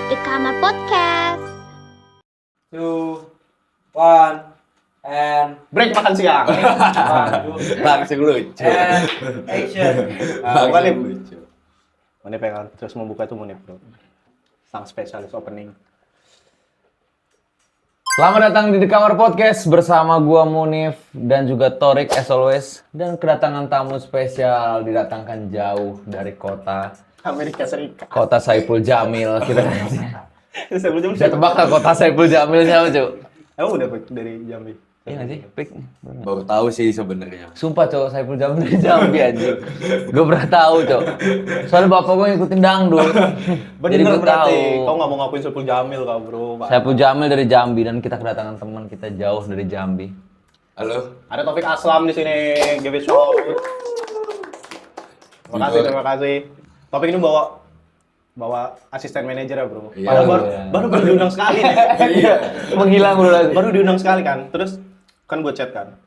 Dekama Podcast. 2, 1, and Break makan siang. Langsung lucu. and action. Munip. lucu. Munip ya kan, terus membuka itu Munip bro. Sang spesialis opening. Selamat datang di The Kamar Podcast bersama gua Munif dan juga Torik as always, dan kedatangan tamu spesial didatangkan jauh dari kota Amerika Serikat. Saiful Jamil kita. Saya belum Bisa tebak gak kota Saiful Jamil siapa, Cuk? Emang udah Pik, dari Jambi. Iya nggak sih? Pik. Baru tahu sih sebenarnya. Sumpah, Cuk, Saiful Jamil dari Jambi anjing. Gue pernah tahu, Cuk. Soalnya bapak gue ngikutin dangdut. Jadi Bener gue tahu. berarti. Kau nggak mau ngakuin Saiful Jamil kau bro. Saiful Jamil dari Jambi dan kita kedatangan teman kita jauh dari Jambi. Halo. Ada Taufik Aslam di sini. Give it show. Terima kasih. Topik ini bawa asisten manajer ya bro. Iya, Padahal iya. baru diundang sekali nih. Iya. Menghilang dulu lagi. Baru diundang sekali kan. Terus kan gue chat kan.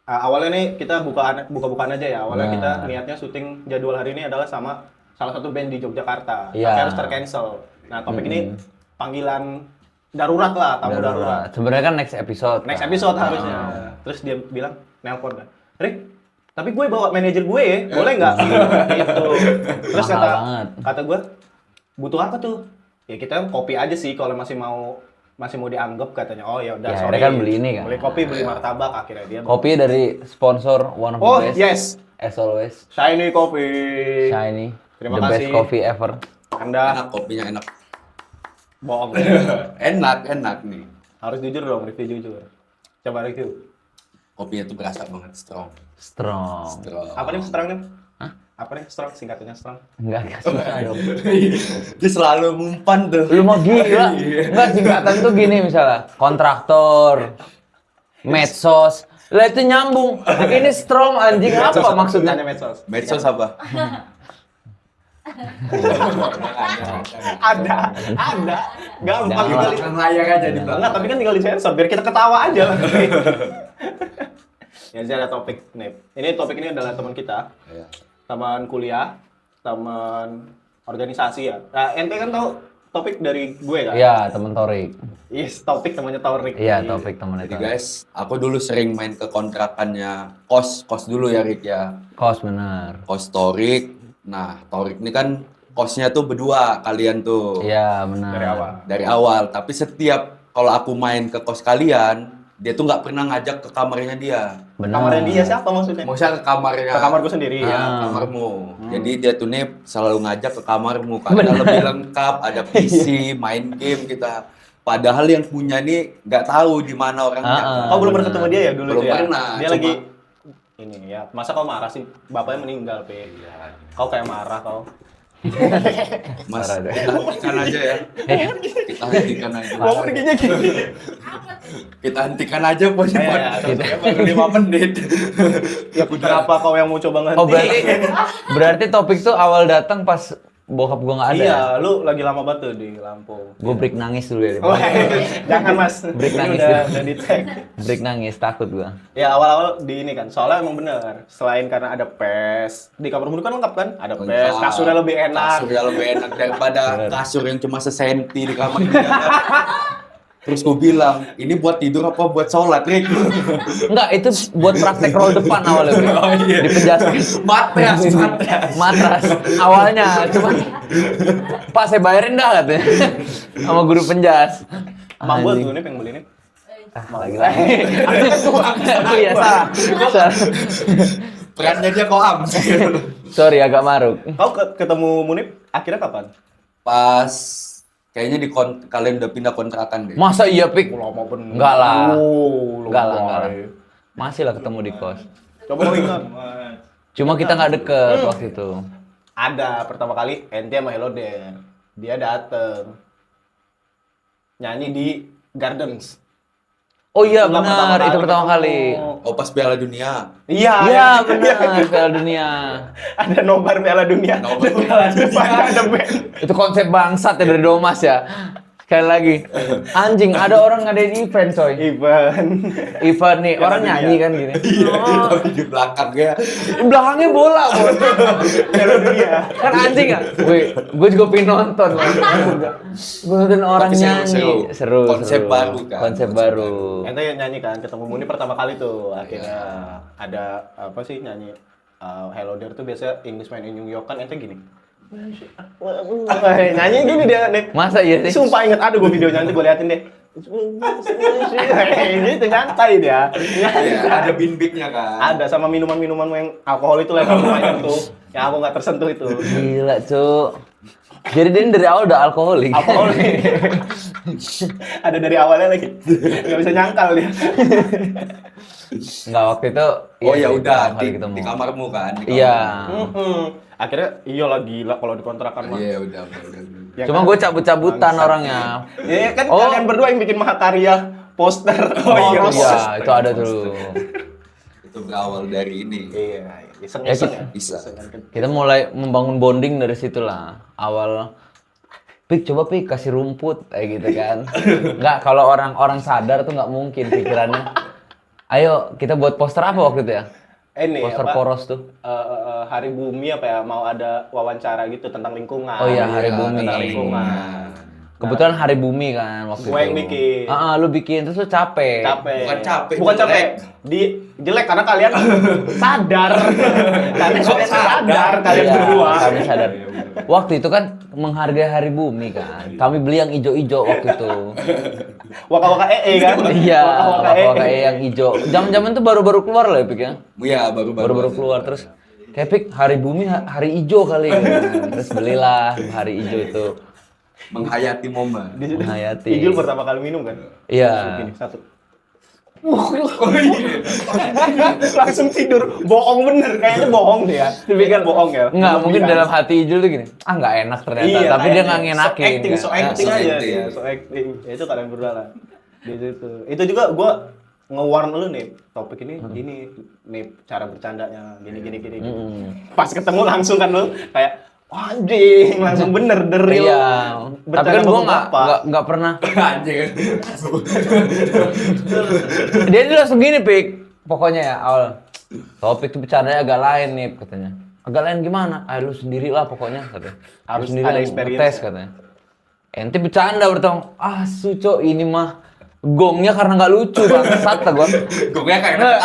Awalnya nih kita buka-bukaan aja ya. Awalnya Nah. kita niatnya syuting jadwal hari ini adalah sama salah satu band di Yogyakarta. Iya. Tapi harus tercancel. Nah topik ini panggilan darurat lah, tamu darurat. Sebenarnya kan next episode. Next kan? episode harusnya. Terus dia bilang, nelpon kan. Rick, tapi gue bawa manajer gue ya, boleh nggak? Gitu. Terus Mahal banget. kata gue, butuh apa tuh? Ya kita kopi aja sih kalau masih mau dianggap katanya. Oh ya udah Ya, sorry. akhirnya kan beli ini kan. Beli kopi, beli martabak akhirnya dia. Kopi dari sponsor one of the Oh, best. yes. As always. Shiny kopi. Shiny. Terima the kasih. best coffee ever. Anda Enak kopinya enak. bohong. Enak nih. Harus jujur dong, review jujur. Coba review. Kopinya tuh berasa banget strong. Strong. Apa nih strong nih? Apa nih strong? Singkatannya strong. Enggak susah dong. Dia selalu ngumpan tuh. Lu mau gila? Enggak, singkatan tuh gini misalnya. Kontraktor. Medsos. Lah itu nyambung. Ini strong anjing apa maksudnya? Tanya medsos. Medsos apa? Ada. Gampang Jangan gitu. Kan layar aja di Enggak, tapi kan tinggal disensor biar kita ketawa aja lah. Ya, jadi ada topik nih. Ini topik ini adalah teman kita, Iya. teman kuliah, teman organisasi ya. Nah, ente kan tahu topik dari gue kan? Iya, temen Torik. Yes, topik temannya Taurik. Iya, topik temennya Jadi Torik. guys, aku dulu sering main ke kontrakannya kos dulu ya Rick ya. Kos benar. Kos Torik. Nah, Torik ini kan kosnya tuh berdua kalian tuh. Iya, benar. Dari awal. Tapi setiap kalau aku main ke kos kalian, dia tuh nggak pernah ngajak ke kamarnya dia. Benar. Kamarnya dia siapa maksudnya? Maksudnya ke kamarnya. Ke kamar gue sendiri Iya, ya. kamarmu. Jadi dia tuh nih selalu ngajak ke kamarmu karena lebih lengkap, ada PC, main game kita. Padahal yang punya nih nggak tahu di mana orangnya. Kau belum pernah ketemu dia ya dulu Belum tuh ya? pernah, Dia cuma- lagi ini ya. Masa kau marah sih? Bapaknya meninggal, Pe. Kau kayak marah kau. Mas, Parah deh. kita hentikan aja ya. Kita hentikan aja. Mau perginya gini. Kita hentikan aja pokoknya. Iya, Kita baru 5 menit. Ya kenapa kau yang mau coba nganti? Oh, berarti topik tuh awal datang pas bokap gua nggak ada. Iya, ya? lu lagi lama banget tuh di Lampung. Gua break nangis dulu ya. Oh, jangan mas, Break ini nangis udah di tag. Break nangis, takut gua. Ya awal-awal di ini kan, soalnya emang bener. Selain karena ada PES, di kamar mulu kan lengkap kan? Ada PES, kasurnya lebih enak. Kasurnya lebih enak daripada kasur yang cuma sesenti di kamar dia. Terus gue bilang, ini buat tidur apa buat sholat, Rick? Enggak, itu buat praktek roll depan awalnya. Bro. Oh, iya. Di penjaskan. Matras. Matras. Awalnya cuma Pak saya bayarin dah katanya. Sama guru penjas. Emang gue Anjing. dulu nih pengen beli nih. Lagi-lagi. Aku ya salah. Perannya dia koam. Sorry agak maruk. Kau ketemu Munib akhirnya kapan? Pas kayaknya kalian udah pindah kontrakan deh. Masa iya pik? Lama bener. Enggak lah. Oh, Enggak lah, lama. enggak lah. Masih lah ketemu di kos. Coba kau ingat. Cuma kita nggak deket waktu itu. Ada pertama kali ente sama Heloden. Dia dateng nyanyi di Gardens. Oh iya Pertama benar, itu pertama ketemu. kali. Oh pas Piala Dunia. Iya, Iya benar, Piala Dunia. Ada nobar Piala Dunia. Nobar Piala Dunia. Ada band. Itu konsep bangsat ya dari Domas ya. Sekali lagi. Anjing, ada orang ngadain event coy. Event nih, orang nyanyi kan gini. Tapi di belakangnya Belakangnya bola, Bos. Kan anjing kan? Gue juga pengen nonton. Gue nonton orang Tapi nyanyi. Seru. Konsep baru kan. Konsep baru. Ente yang nyanyi kan, ketemu Muni pertama kali tuh. Akhirnya ada apa sih nyanyi Hello There tuh biasa Englishman in New York kan ente gini. Nyanyi gini dia nih. Masa iya sih? Sumpah inget ada gue videonya nanti gue liatin deh. Gitu nyantai dia. Iya, ada binbiknya kan. Ada sama minuman-minuman yang alkohol itu lah yang lumayan tuh. Yang aku nggak tersentuh itu. Gila, Cuk. Jadi dia dari awal udah alkoholik. Alkohol. Ada dari awalnya lagi. Nggak bisa nyangkal dia. Enggak, waktu itu Oh ya iya, udah pertama kali ketemu. di kamarmu kan. Di Iya. Akhirnya iyalah gila kalau di kontrakan mah. Iya udah. Ya Cuma kan? gue cabut-cabutan orangnya. Ya kan Oh. kalian berdua yang bikin mahakarya poster. Iya, itu ada tuh. Itu berawal dari ini. Iya, iseng Ya, Bisa. Kita mulai membangun bonding dari situlah. Awal Pik, coba Pik kasih rumput kayak gitu kan. Enggak, kalau orang sadar tuh nggak mungkin pikirannya. Ayo, kita buat poster apa waktu itu ya? Ini Poster apa? poros tuh. Hari Bumi apa ya, mau ada wawancara gitu tentang lingkungan. Oh iya, Hari Iya, Bumi. Tentang lingkungan. Kebetulan Hari Bumi kan waktu Gue itu. yang bikin. Lu bikin terus lu capek. Capek. Bukan capek, jelek. Jelek karena kalian sadar. Karena kalian sadar kalian Iya, berdua. Kami sadar. Waktu itu kan menghargai Hari Bumi kan. Kami beli yang ijo-ijo waktu itu. Waka-waka kan? Iya, Waka-waka waka yang ijo. Zaman-zaman itu baru-baru keluar lah ya, Pik ya. Iya Baru-baru keluar terus kayak Pik, Hari Bumi hari ijo kali kan. Terus belilah Hari Ijo itu. menghayati momen. Menghayati. Ijul pertama kali minum kan? Iya. Gini, satu. Langsung tidur. Bohong bener, kayaknya bohong dia. Tipikal bohong ya. Enggak, mungkin Lebih dalam kan. hati Ijul tuh gini. Enggak enak ternyata, Iya, tapi dia kayaknya. enggak ngenakin. So kan. acting so aja acting. dia, so acting. Ya, itu kalian berdua lah. Di situ. Itu juga gua nge-warn lu nih, topik ini gini nih cara bercandanya gini. Pas ketemu langsung kan lu kayak anjing, langsung bener deril. Iya. Tapi kan gua enggak pernah. Anjing. Dia tuh langsung gini, Pik. Pokoknya ya awal topik tuh bercandanya agak lain nih katanya. Agak lain gimana? Lu sendirilah pokoknya katanya. Harus Lu sendiri ada yang experience ngetes ya. katanya. Ente bercanda bertong. Suco ini mah gongnya karena nggak lucu bangsat gua. Gue kayak Nah,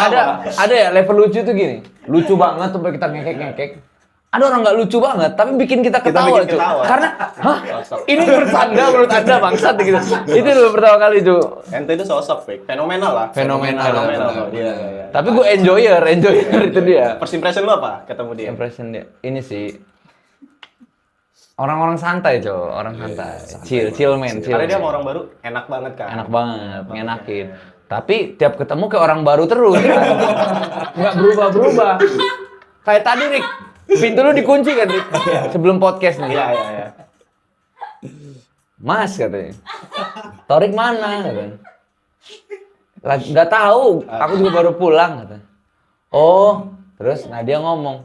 ada ya level lucu tuh gini. Lucu banget tuh kita ngekek. Ada orang nggak lucu banget, tapi bikin kita ketawa, bikin cuy. ketawa. Karena, ini bercanda menurut Anda bangsat gitu. Itu dulu pertama kali, cuy. Ente itu sosok, Pik. Fenomenal lah. Fenomenal. Iya. Tapi gue enjoyer itu dia. First impression lu apa ketemu dia? Impression dia. Ini sih orang-orang santai, cuy. Orang santai. Chill man. Karena dia sama orang baru enak banget kan. Enak banget, ngenakin. Tapi tiap ketemu kayak orang baru terus kan. Nggak berubah-berubah. Kayak tadi, Rik. Pintu lu dikunci kan, Rik? Sebelum podcast nih. Iya. Mas katanya. Torik mana katanya. Nggak tahu, aku juga baru pulang katanya. Oh, terus Nadia ngomong,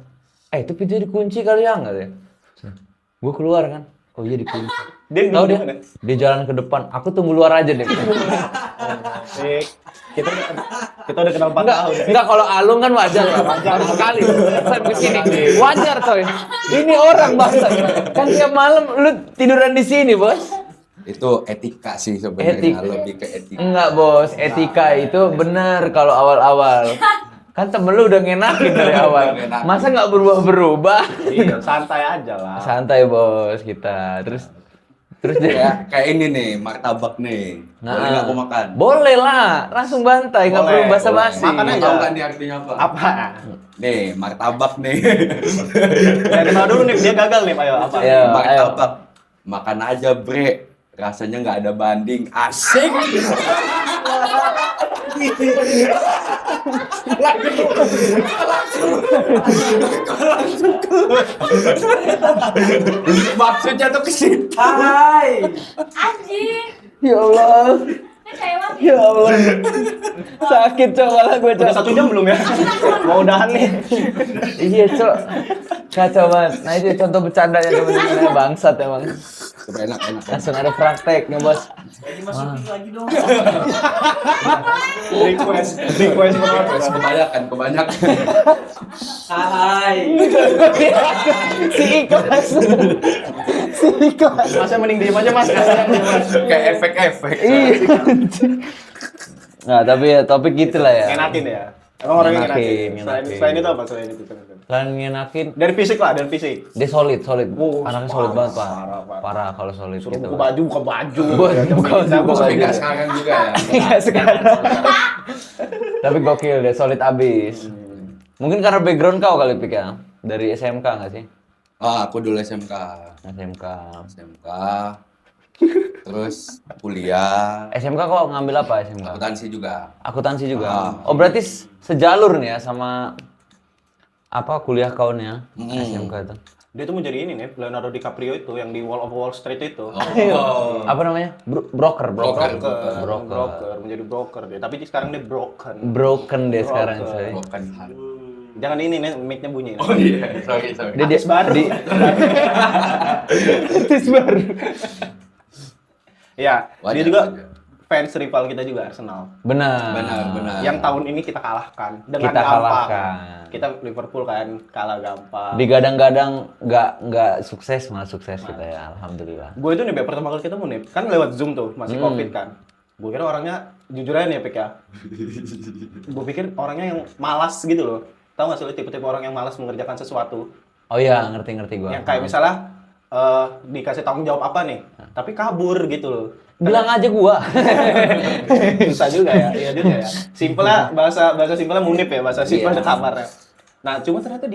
itu pintu dikunci kali ya katanya. Gue keluar kan. Oh iya dikunci. Dia Tahu duduk dia? mana? Dia jalan ke depan. Aku tunggu luar aja deh. Pik, kita udah kenal 4 tahun. Enggak, kalau Alung kan wajar lah, baru sekali. Sampai sini. Wajar coy. Ini orang bangsa. Kan tiap malam lu tiduran di sini, Bos. Itu etika sih sebenarnya, lebih ke etika. Enggak, Bos. Etika itu bener kalau awal-awal. Kan temen lu udah ngenakin dari awal. Masa nggak berubah-berubah? Iya, santai aja lah. Santai, Bos, kita. Terus dia Kayak ini nih, martabak nih. Boleh nggak aku makan? Boleh lah, langsung bantai, nggak Boleh, perlu basa-basi. boleh. Makan aja. Tahu kan dia artinya apa? Apa? Nih, martabak nih. Ya kenal dulu nih, dia gagal nih, ayo apa? Ayo. Martabak. Makan aja, bre. Rasanya nggak ada banding. Asik. Maksudnya tuh ke situ. Anjing. Ya Allah, Kecewa. ya Allah. Sakit coba lah gue Udah 1 jam belum ya? Mau udahan nih. Iya, Cok. Kacau banget. Nah, itu contoh bercandanya teman-teman bangsat emang. Coba enak. Langsung ada prakteknya, Bos. Request kebanyakan. Hai. Si ikhlas. Masnya mending diem aja mas, kasihan dia mas. Kayak efek-efek. Iya. Nah, tapi ya topik gitu lah ya. Ngenakin ya. Emang orangnya Ngenakin. ngenakin. Selain itu apa? Selain itu. Selain ngenakin, Dari fisik lah, dari fisik. dia solid. Oh, Anaknya parah, solid banget, Pak. parah. Parah kalau solid Suruh gitu. buka baju. Buka Tapi baju. nggak sekarang juga ya. Iya, sekarang. Tapi gokil deh, solid abis. Mungkin karena background kau kali Pik ya? Dari SMK nggak sih? Aku dulu SMK. Terus kuliah. SMK kok ngambil apa SMK? Akuntansi juga. Oh berarti sejalur nih ya sama apa kuliah kau nih ya? SMK itu. Dia tuh mau jadi ini nih, Leonardo DiCaprio itu yang di Wall of Wall Street itu. Apa namanya? Broker. Menjadi broker dia. Tapi sekarang dia broken. Broken deh sekarang Broker. coy. Bukan hal. Jangan ini nih, mic-nya bunyi. Oh iya, sorry. Dia baru. Artis baru. Ya, dia Wajar, juga wajar. fans rival kita juga Arsenal. benar. Benar. Yang tahun ini kita kalahkan dengan Kita gampang. kalahkan. Kita Liverpool kan kalah gampang. Digadang-gadang nggak sukses malah sukses kita ya, alhamdulillah. Gue itu nih Beb, pertama kali ketemu nih, kan lewat Zoom tuh, masih Covid kan. Gue kira orangnya jujur aja nih Pik ya. Gue pikir orangnya yang malas gitu loh. Tahu nggak sih lo tipe-tipe orang yang malas mengerjakan sesuatu? Oh iya, ngerti gua. Yang kayak misalnya dikasih tanggung jawab apa nih, tapi kabur gitu loh. bilang aja gua. Susah juga ya, iya juga ya. Simpelnya bahasa simpelnya Munip ya, bahasa simpel Iya. kamarnya. Nah, cuma ternyata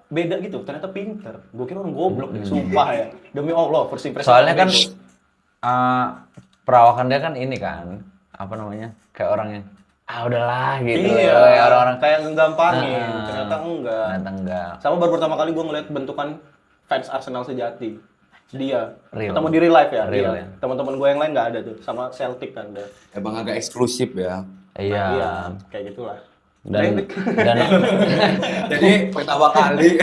beda gitu, ternyata pinter. Gue kira orang goblok nih, sumpah ya. Demi Allah, first impression. Soalnya kan bego. perawakan dia kan ini kan, apa namanya? Kayak orang yang udahlah gitu. Iya, Kayak orang-orang kayak ngegampangin, Nah, ternyata enggak. ternyata enggak. Sama baru pertama kali gue ngeliat bentukan fans Arsenal sejati. Dia Real. ketemu di real life ya. Real, Dia. ya. Teman-teman gue yang lain nggak ada tuh, sama Celtic kan dia. Emang agak eksklusif ya. Iya. Iya, kayak gitulah. Dan Jadi pertama kali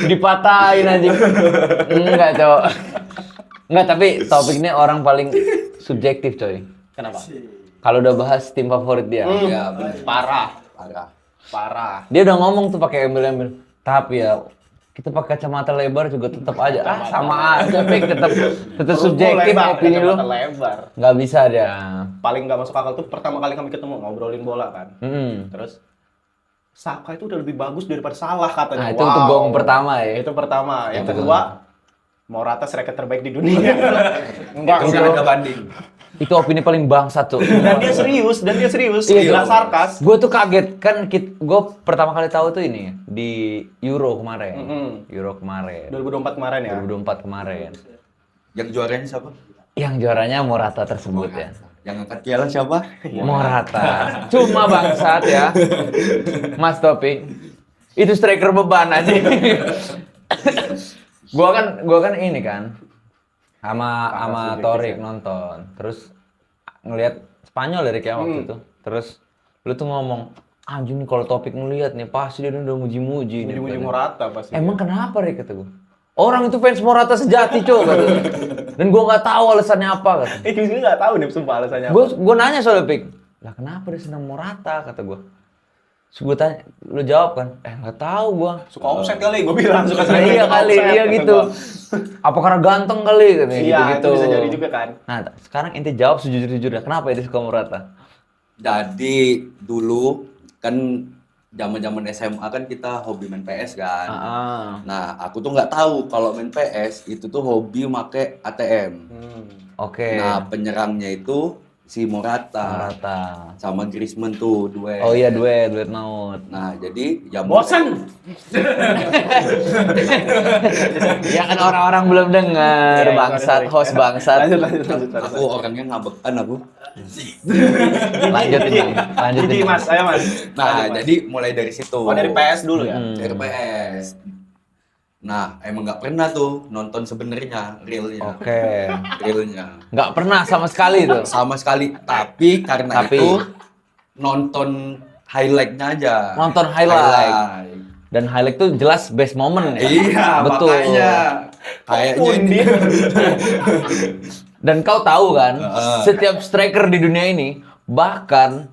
dipatahin aja. Enggak, Cok. Enggak, tapi topik ini orang paling subjektif, coy. Kenapa? Kalau udah bahas tim favorit dia. ya benar. Parah. Dia udah ngomong tuh pakai embel-embel. Tapi ya kita pakai kacamata lebar juga tetap aja. Sama aja, Pik. Tetap subjektif opini lu. Lebar. Nggak bisa dia. Paling nggak masuk akal tuh pertama kali kami ketemu ngobrolin bola kan. Mm. Terus Saka itu udah lebih bagus daripada Salah katanya. Nah, itu untuk gong pertama ya. Itu pertama. Yang kedua, Morata striker terbaik di dunia. Enggak, Nggak ada banding. Itu opini paling bangsat tuh. Dan dia serius. Iya, Nggak sarkas. Gue tuh kaget kan, gue pertama kali tahu tuh ini di Euro kemarin. Euro kemarin. 2024 kemarin ya. 2024 kemarin. Yang juaranya siapa? Yang juaranya Morata tersebut ya. Yang angkat piala siapa? Morata. Cuma bangsat ya. Mas Topik. Itu striker beban aja. Gua kan ini kan sama Torik nonton. Terus ngelihat Spanyol dari kayak waktu itu. Terus lu tuh ngomong, anjing nih kalau Topik ngelihat nih pasti dia udah muji-muji nih. Muji-muji Morata pasti. Emang kenapa Rik kata gua? Orang itu fans Morata sejati coba. Dan gua nggak tahu alasannya apa kata. Gue juga nggak tahu nih sumpah alasannya apa. Gua nanya soal Pik. Lah kenapa dia senang Morata kata gua. Terus gua tanya, lu jawab kan? Nggak tahu gua. Suka offset kali, gue bilang suka Nah, iya kali, iya gitu. Apa karena ganteng kali katanya Iya, gitu. itu bisa jadi juga kan. Nah, sekarang inti jawab sejujur-jujurnya. Kenapa dia suka Morata? Jadi dulu kan zaman-zaman SMA kan kita hobi main PS kan. Nah, aku tuh nggak tahu kalau main PS itu tuh hobi make ATM. Oke. Nah, penyerangnya itu si Morata sama Griezmann tuh duet. Oh iya, duet maut. Nah, jadi ya Bosan. Ya kan orang-orang belum dengar, Iya, bangsat, sorry. host bangsat. Lanjut. Aku orangnya ngabekan aku. Lanjutin. Jadi Mas, ayo Mas. Nah, jadi mulai dari situ. Oh, dari PS dulu ya. Dari PS. Nah, emang nggak pernah tuh nonton sebenarnya realnya. Oke. Realnya. Nggak pernah sama sekali tuh. Sama sekali. Tapi karena Tapi- itu nonton highlight-nya aja. Nonton highlight. Dan highlight tuh jelas best moment ya. Iya, betul. makanya kayaknya ini Dan kau tahu kan, setiap striker di dunia ini, bahkan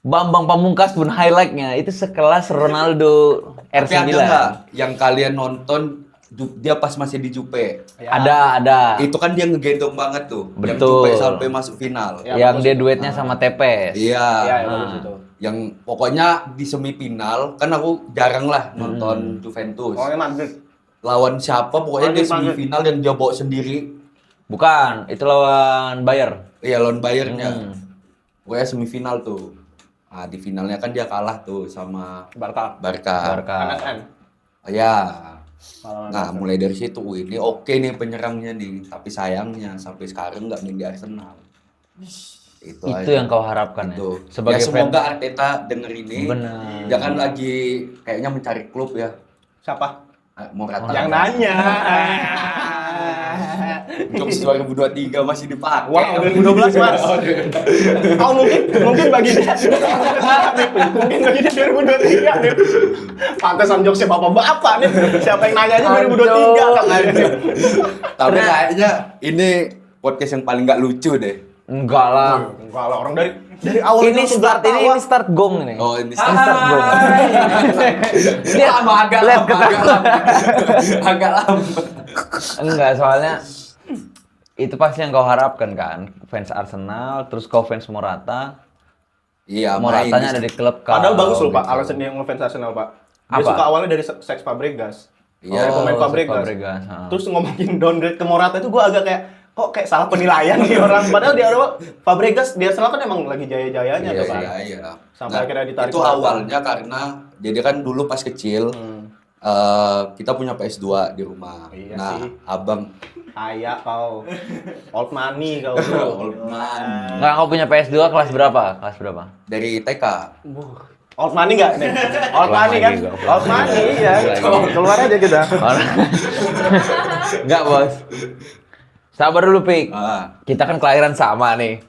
Bambang Pamungkas pun highlightnya itu sekelas Ronaldo tapi R9. ada nggak yang kalian nonton dia pas masih di Jupe? Ada. Itu kan dia ngegendong banget tuh. Yang Betul. Jupe sampai masuk final. Ya, yang bagus. dia duetnya sama Tepes. Iya. Iya, ya, bagus itu. Yang pokoknya di semifinal kan aku jarang lah nonton Juventus. Oh, Madrid. Lawan siapa pokoknya dia Madrid. semifinal yang dia bawa sendiri. Bukan, itu lawan Bayer. Iya lawan Bayernnya. Pokoknya semifinal tuh. Nah, di finalnya kan dia kalah tuh sama Barca. Barca. MSN. Ya. Malah Nah, mulai dari situ, ini oke nih penyerangnya nih. Tapi sayangnya sampai sekarang nggak main di Arsenal. Itu Itu aja. yang kau harapkan Itu. ya. Sebagai ya semoga fan. Arteta denger ini. Benar. Dia kan lagi kayaknya mencari klub ya. Siapa? Morata. Yang nanya. Jokes 2023 masih dipakai. Wow, 2012 Mas. Oh, mungkin bagi dia. Mungkin bagi dia 2023 nih. Pantesan jokesnya bapak-bapak nih. Siapa yang nanya aja 2023 kan. Tapi kayaknya ini podcast yang paling nggak lucu deh. Enggak lah. Enggak lah, orang dari awal Ini start gong ini. Oh, ini Start gong. Dia agak lihat lama, agak lama. Enggak, soalnya itu pasti yang kau harapkan kan. Fans Arsenal, terus kau fans Morata. Iya, Moratanya ada di klub kau. Padahal bagus loh Pak, gitu. alasan dia ngefans Arsenal Pak. Dia Apa? suka awalnya dari Seks Fabregas. Iya. Dari pemain Fabregas. ha. Terus ngomongin downgrade ke Morata itu gue agak kayak salah penilaian nih orang. Padahal di awal Fabregas di Arsenal kan emang lagi jaya-jayanya tuh Pak. Iya. Sampai akhirnya ditarik itu Morata. awalnya karena jadi kan dulu pas kecil kita punya PS2 di rumah. Iya Nah, sih. abang Ayah kau. Old money kau. old man Enggak, kau punya PS2 kelas berapa? Kelas berapa? dari TK. Old money nggak nih? Old Keluar money lagi kan? gua. Old money ya. Keluar lagi. Keluar aja kita. Enggak, Bos. Sabar dulu, Pik. Ah, Kita kan kelahiran sama nih.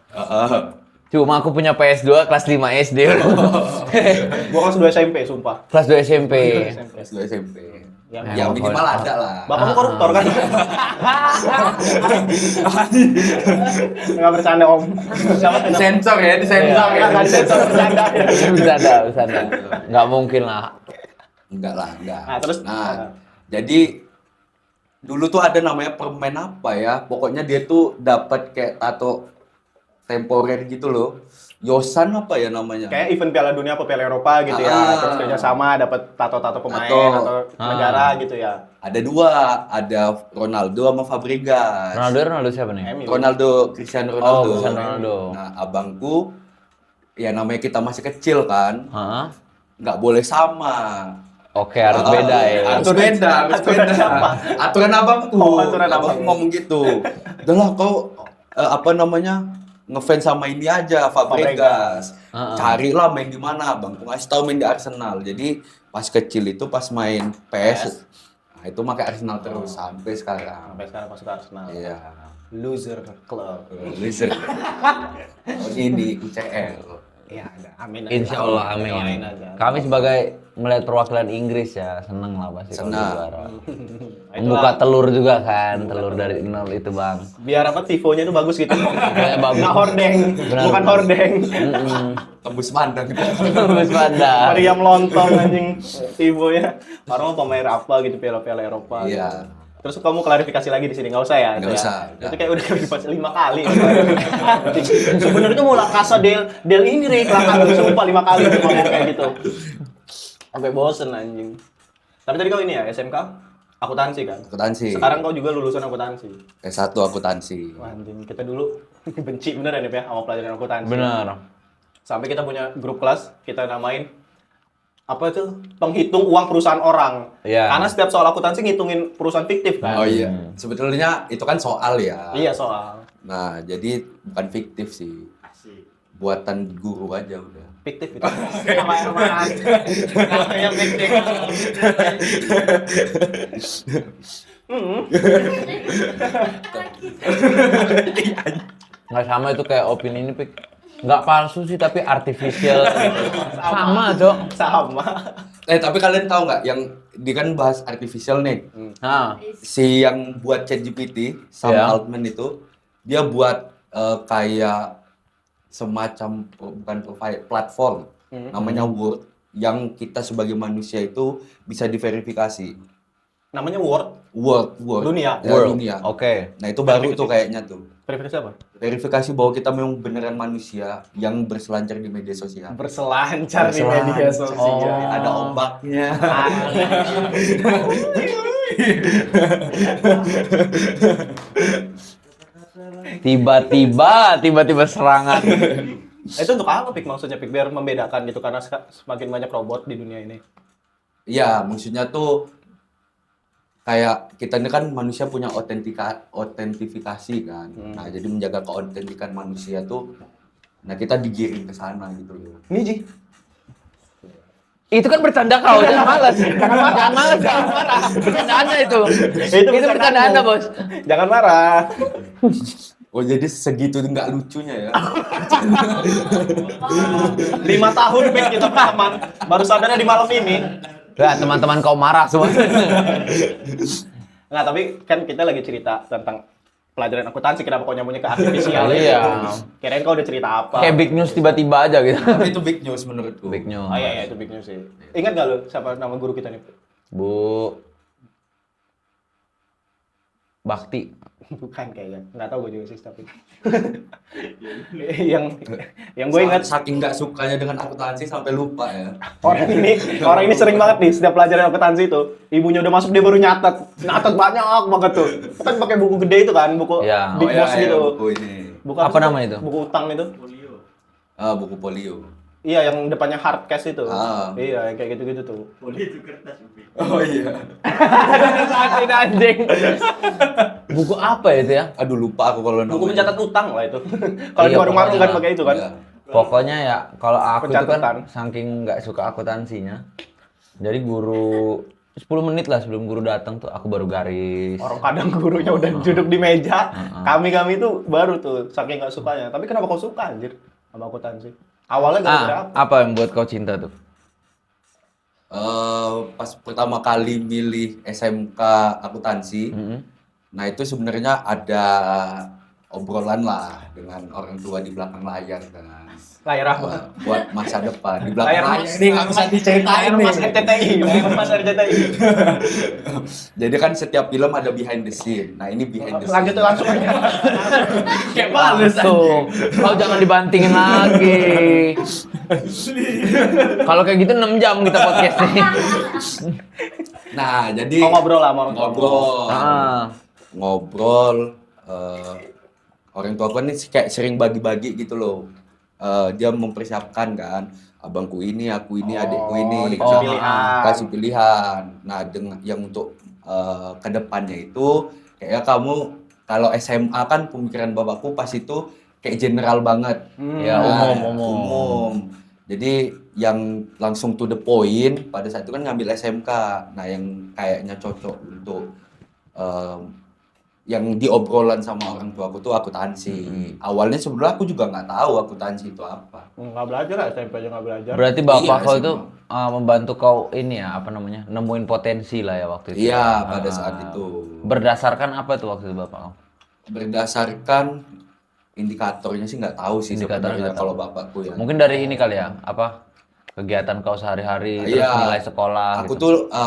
Cuma aku punya PS2 kelas 5 SD. Gua kelas 2 SMP sumpah. Kelas 2 SMP. SD SMP. Yang Ya minimal ada lah. Bapakmu koruptor kan? Enggak bercanda Om. Siapa tuh? Sensor ya, disensor ya. Enggak sensor bercanda ya. Bercanda. Enggak mungkin lah. Enggak lah, enggak. Nah, terus? Jadi dulu tuh ada namanya permen apa ya? Pokoknya dia tuh dapat kayak tato temporer gitu loh. Yosan apa ya namanya? Kayak event Piala Dunia atau Piala Eropa gitu ya. Terus kerjasama dapat tato-tato pemain atau negara gitu ya. Ada dua, ada Ronaldo sama Fabregas. Ronaldo siapa nih? MU. Ronaldo, Cristiano Ronaldo. Oh, Cristiano Ronaldo. Nah, abangku, ya namanya kita masih kecil kan, Hah? nggak boleh sama. Oke, harus beda ya. Harus beda. Aturan siapa? Aturan abangku. Oh, aturan Abangku abang. ngomong gitu. Udah lah kau ngefans sama ini aja Fabregas. Carilah main di mana, abangku ngasih tahu main di Arsenal. Jadi pas kecil itu pas main PS, nah itu pakai Arsenal terus sampai sekarang. Sampai sekarang masuk Arsenal. Iya. Loser club. Loser. Oh, ini di UCL. Iya, ada. Amin. Insya Allah, Doain amin. aja. Kami sebagai melihat perwakilan Inggris ya, seneng lah pasti kalau Senang. juara. Membuka telur juga kan, telur dari nol itu bang. Biar apa tifonya itu bagus gitu. Kayak bagus. Nggak hordeng, Benar. bukan hordeng. Tembus pandang. Bagus pada. Meriam lontong anjing tifonya. Orang mau pemain apa gitu piala-piala Eropa. Iya. Gitu. Terus kamu klarifikasi lagi di sini, nggak usah ya? Nggak itu usah, Ya. udah. Itu kayak udah klarifikasi 5 kali. Sebenarnya tuh mau La Casa del ini Rick, La Casa sumpah 5 kali tuh ngomong kayak gitu. Sampai bosen anjing. Tapi tadi kau ini ya SMK akuntansi kan? Akuntansi. Sekarang kau juga lulusan akuntansi. S1 akuntansi. Wah, anjing, kita dulu benci bener ya Nip ya sama pelajaran akuntansi. Benar. Sampai kita punya grup kelas, kita namain apa itu? Penghitung uang perusahaan orang. Iya. Karena setiap soal akuntansi ngitungin perusahaan fiktif kan. Oh iya. Sebetulnya itu kan soal ya. Iya soal. Nah, jadi bukan fiktif sih. Buatan guru aja udah. Fiktif itu. Nama-nama namanya fiktif. Nggak sama itu kayak opini ini, Pik. Nggak palsu sih, tapi artificial. Sama, Cok. Sama. Tapi kalian tahu nggak yang di kan bahas artificial nih. Nah, Si yang buat ChatGPT Sam Iya. Altman itu dia buat kayak semacam bukan profile platform namanya Word yang kita sebagai manusia itu bisa diverifikasi. Namanya Word. Word. Dunia. Ya, World. dunia. Oke. Nah, itu baru tuh kayaknya tuh. Verifikasi apa? Verifikasi bahwa kita memang beneran manusia yang berselancar di media sosial. Berselancar di media sosial. Oh. Ada ombaknya. Tiba-tiba serangan. Itu untuk apa Pik maksudnya Pik? Biar membedakan gitu karena semakin banyak robot di dunia ini. Iya, maksudnya tuh kayak kita ini kan manusia punya otentifikasi kan. Nah, jadi menjaga keautentikan manusia tuh nah kita digiring ke sana gitu loh. Ini Ji. Itu kan bercanda kau, jangan malas. Jangan marah. Bercandaannya itu. Itu bercandaannya, Bos. Jangan marah. Oh, jadi segitu nggak lucunya ya. 5 tahun Pik kita berteman. Baru sadarnya di malam ini. Nah, teman-teman kau marah semua. Nggak, tapi kan kita lagi cerita tentang pelajaran akuntansi, kenapa kau nyambungnya ke artifisial? Iya. Kirain kau udah cerita apa? Kayak big news tiba-tiba aja gitu. Tapi itu big news menurutku. Big news. Oh iya, itu big news sih. Ingat nggak lo siapa nama guru kita nih? Bu Bakti. Bukan kayaknya. Nggak tahu gue juga sih tapi. yang gue ingat Saking nggak sukanya dengan akuntansi sampai lupa ya. orang ini sering banget nih setiap pelajaran akuntansi itu ibunya udah masuk dia baru nyatet banyak banget tuh. Kan pakai buku gede itu kan, buku Ya. big boss gitu. Buku ini. Buku Apa sih, nama itu? Buku utang itu. Buku polio. Iya, yang depannya hard cash itu. Ah. Iya, yang kayak gitu-gitu tuh. Oh iya. Sakit anjing. Buku apa itu ya? Aduh lupa aku kalau Buku namanya. mencatat utang lah itu. Kalau di Iya, warung-warung kan pokoknya. pakai itu kan. Iya. Pokoknya ya kalau aku tuh Pencatatan. kan saking nggak suka akuntansinya. Jadi guru 10 menit lah sebelum guru datang tuh aku baru garis. Orang kadang gurunya udah duduk di meja. Kami tuh baru tuh saking nggak sukanya. Tapi kenapa kau suka anjir sama akuntansi? Awalnya gara-gara apa? Apa yang buat kau cinta tuh? Pas pertama kali milih SMK akuntansi, nah itu sebenarnya ada obrolan lah dengan orang tua di belakang layar kan. Layar apa? Buat masa depan di belakang Layar layar mas. ini nggak bisa diceritain nih. Mas RCTI, Mas RCTI. Jadi kan setiap film ada behind the scene. Nah ini behind the scene. Lanjut langsung aja. Kayak males. Tuh, kau jangan dibantingin lagi. Kalau kayak gitu 6 jam kita podcastnya. Nah jadi Mau ngobrol lah, mau ngobrol. Ngobrol. Orang tua kan ini kayak sering bagi-bagi gitu loh. Dia mempersiapkan kan, abangku ini, aku ini, adikku ini, dikasih pilihan. kasih pilihan. Nah, dengan yang untuk kedepannya itu, kayak kamu kalau SMA kan pemikiran bapakku pas itu kayak general banget. Ya, umum. Jadi yang langsung to the point pada saat itu kan ngambil SMK. Nah, yang kayaknya cocok untuk yang diobrolan sama orang tua aku tuh akuntansi. Awalnya sebenarnya aku juga nggak tahu akuntansi itu apa. Nggak belajar lah, SMP aja nggak belajar. Berarti bapak Iya, kau sih, itu Bang. membantu kau ini ya, apa namanya? Nemuin potensi lah ya waktu itu. Iya, pada saat itu. Berdasarkan apa tuh waktu itu bapak kau? Berdasarkan indikatornya sih nggak tahu sih Indikator sebenarnya nggak kalau bapakku ya. Mungkin dari ini kali ya, apa? Kegiatan kau sehari-hari, terus Iya. nilai sekolah Aku gitu. tuh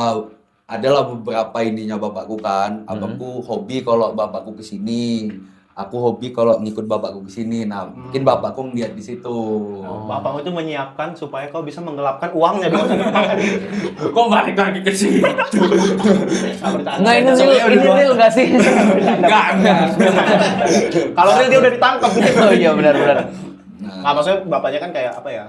adalah beberapa ininya bapakku kan. Abangku hobi kalau bapakku kesini. Aku hobi kalau ngikut bapakku kesini. Nah, mungkin bapakku ngeliat di situ. Bapakmu itu menyiapkan supaya kau bisa menggelapkan uangnya di masa depan. Kok balik lagi ke situ? Nggak, ini real nggak sih? Enggak. Kalau real dia udah ditangkap. Oh iya benar-benar. Nah, maksudnya bapaknya kan kayak apa ya?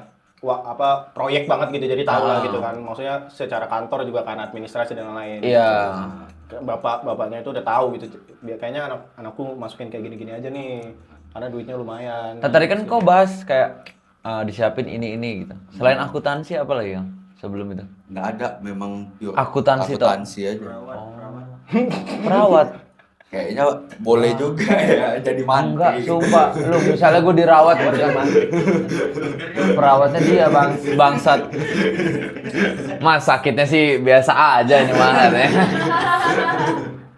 Proyek banget gitu, jadi tahu lah gitu kan. Maksudnya secara kantor juga kan, administrasi dan lain-lain. Iya. Bapaknya itu udah tahu gitu. Kayaknya anakku masukin kayak gini-gini aja nih. Karena duitnya lumayan. Tadi kan kau bahas kayak disiapin ini gitu. Selain akuntansi apa lagi yang sebelum itu? Nggak ada, memang pure Akuntansi toh? akuntansi aja. Perawat. Kayaknya boleh juga ya jadi mantri. Enggak, sumpah. Lu misalnya gue dirawat gitu kan. Perawatnya dia bangsat. Mas sakitnya sih biasa aja ini mah ya.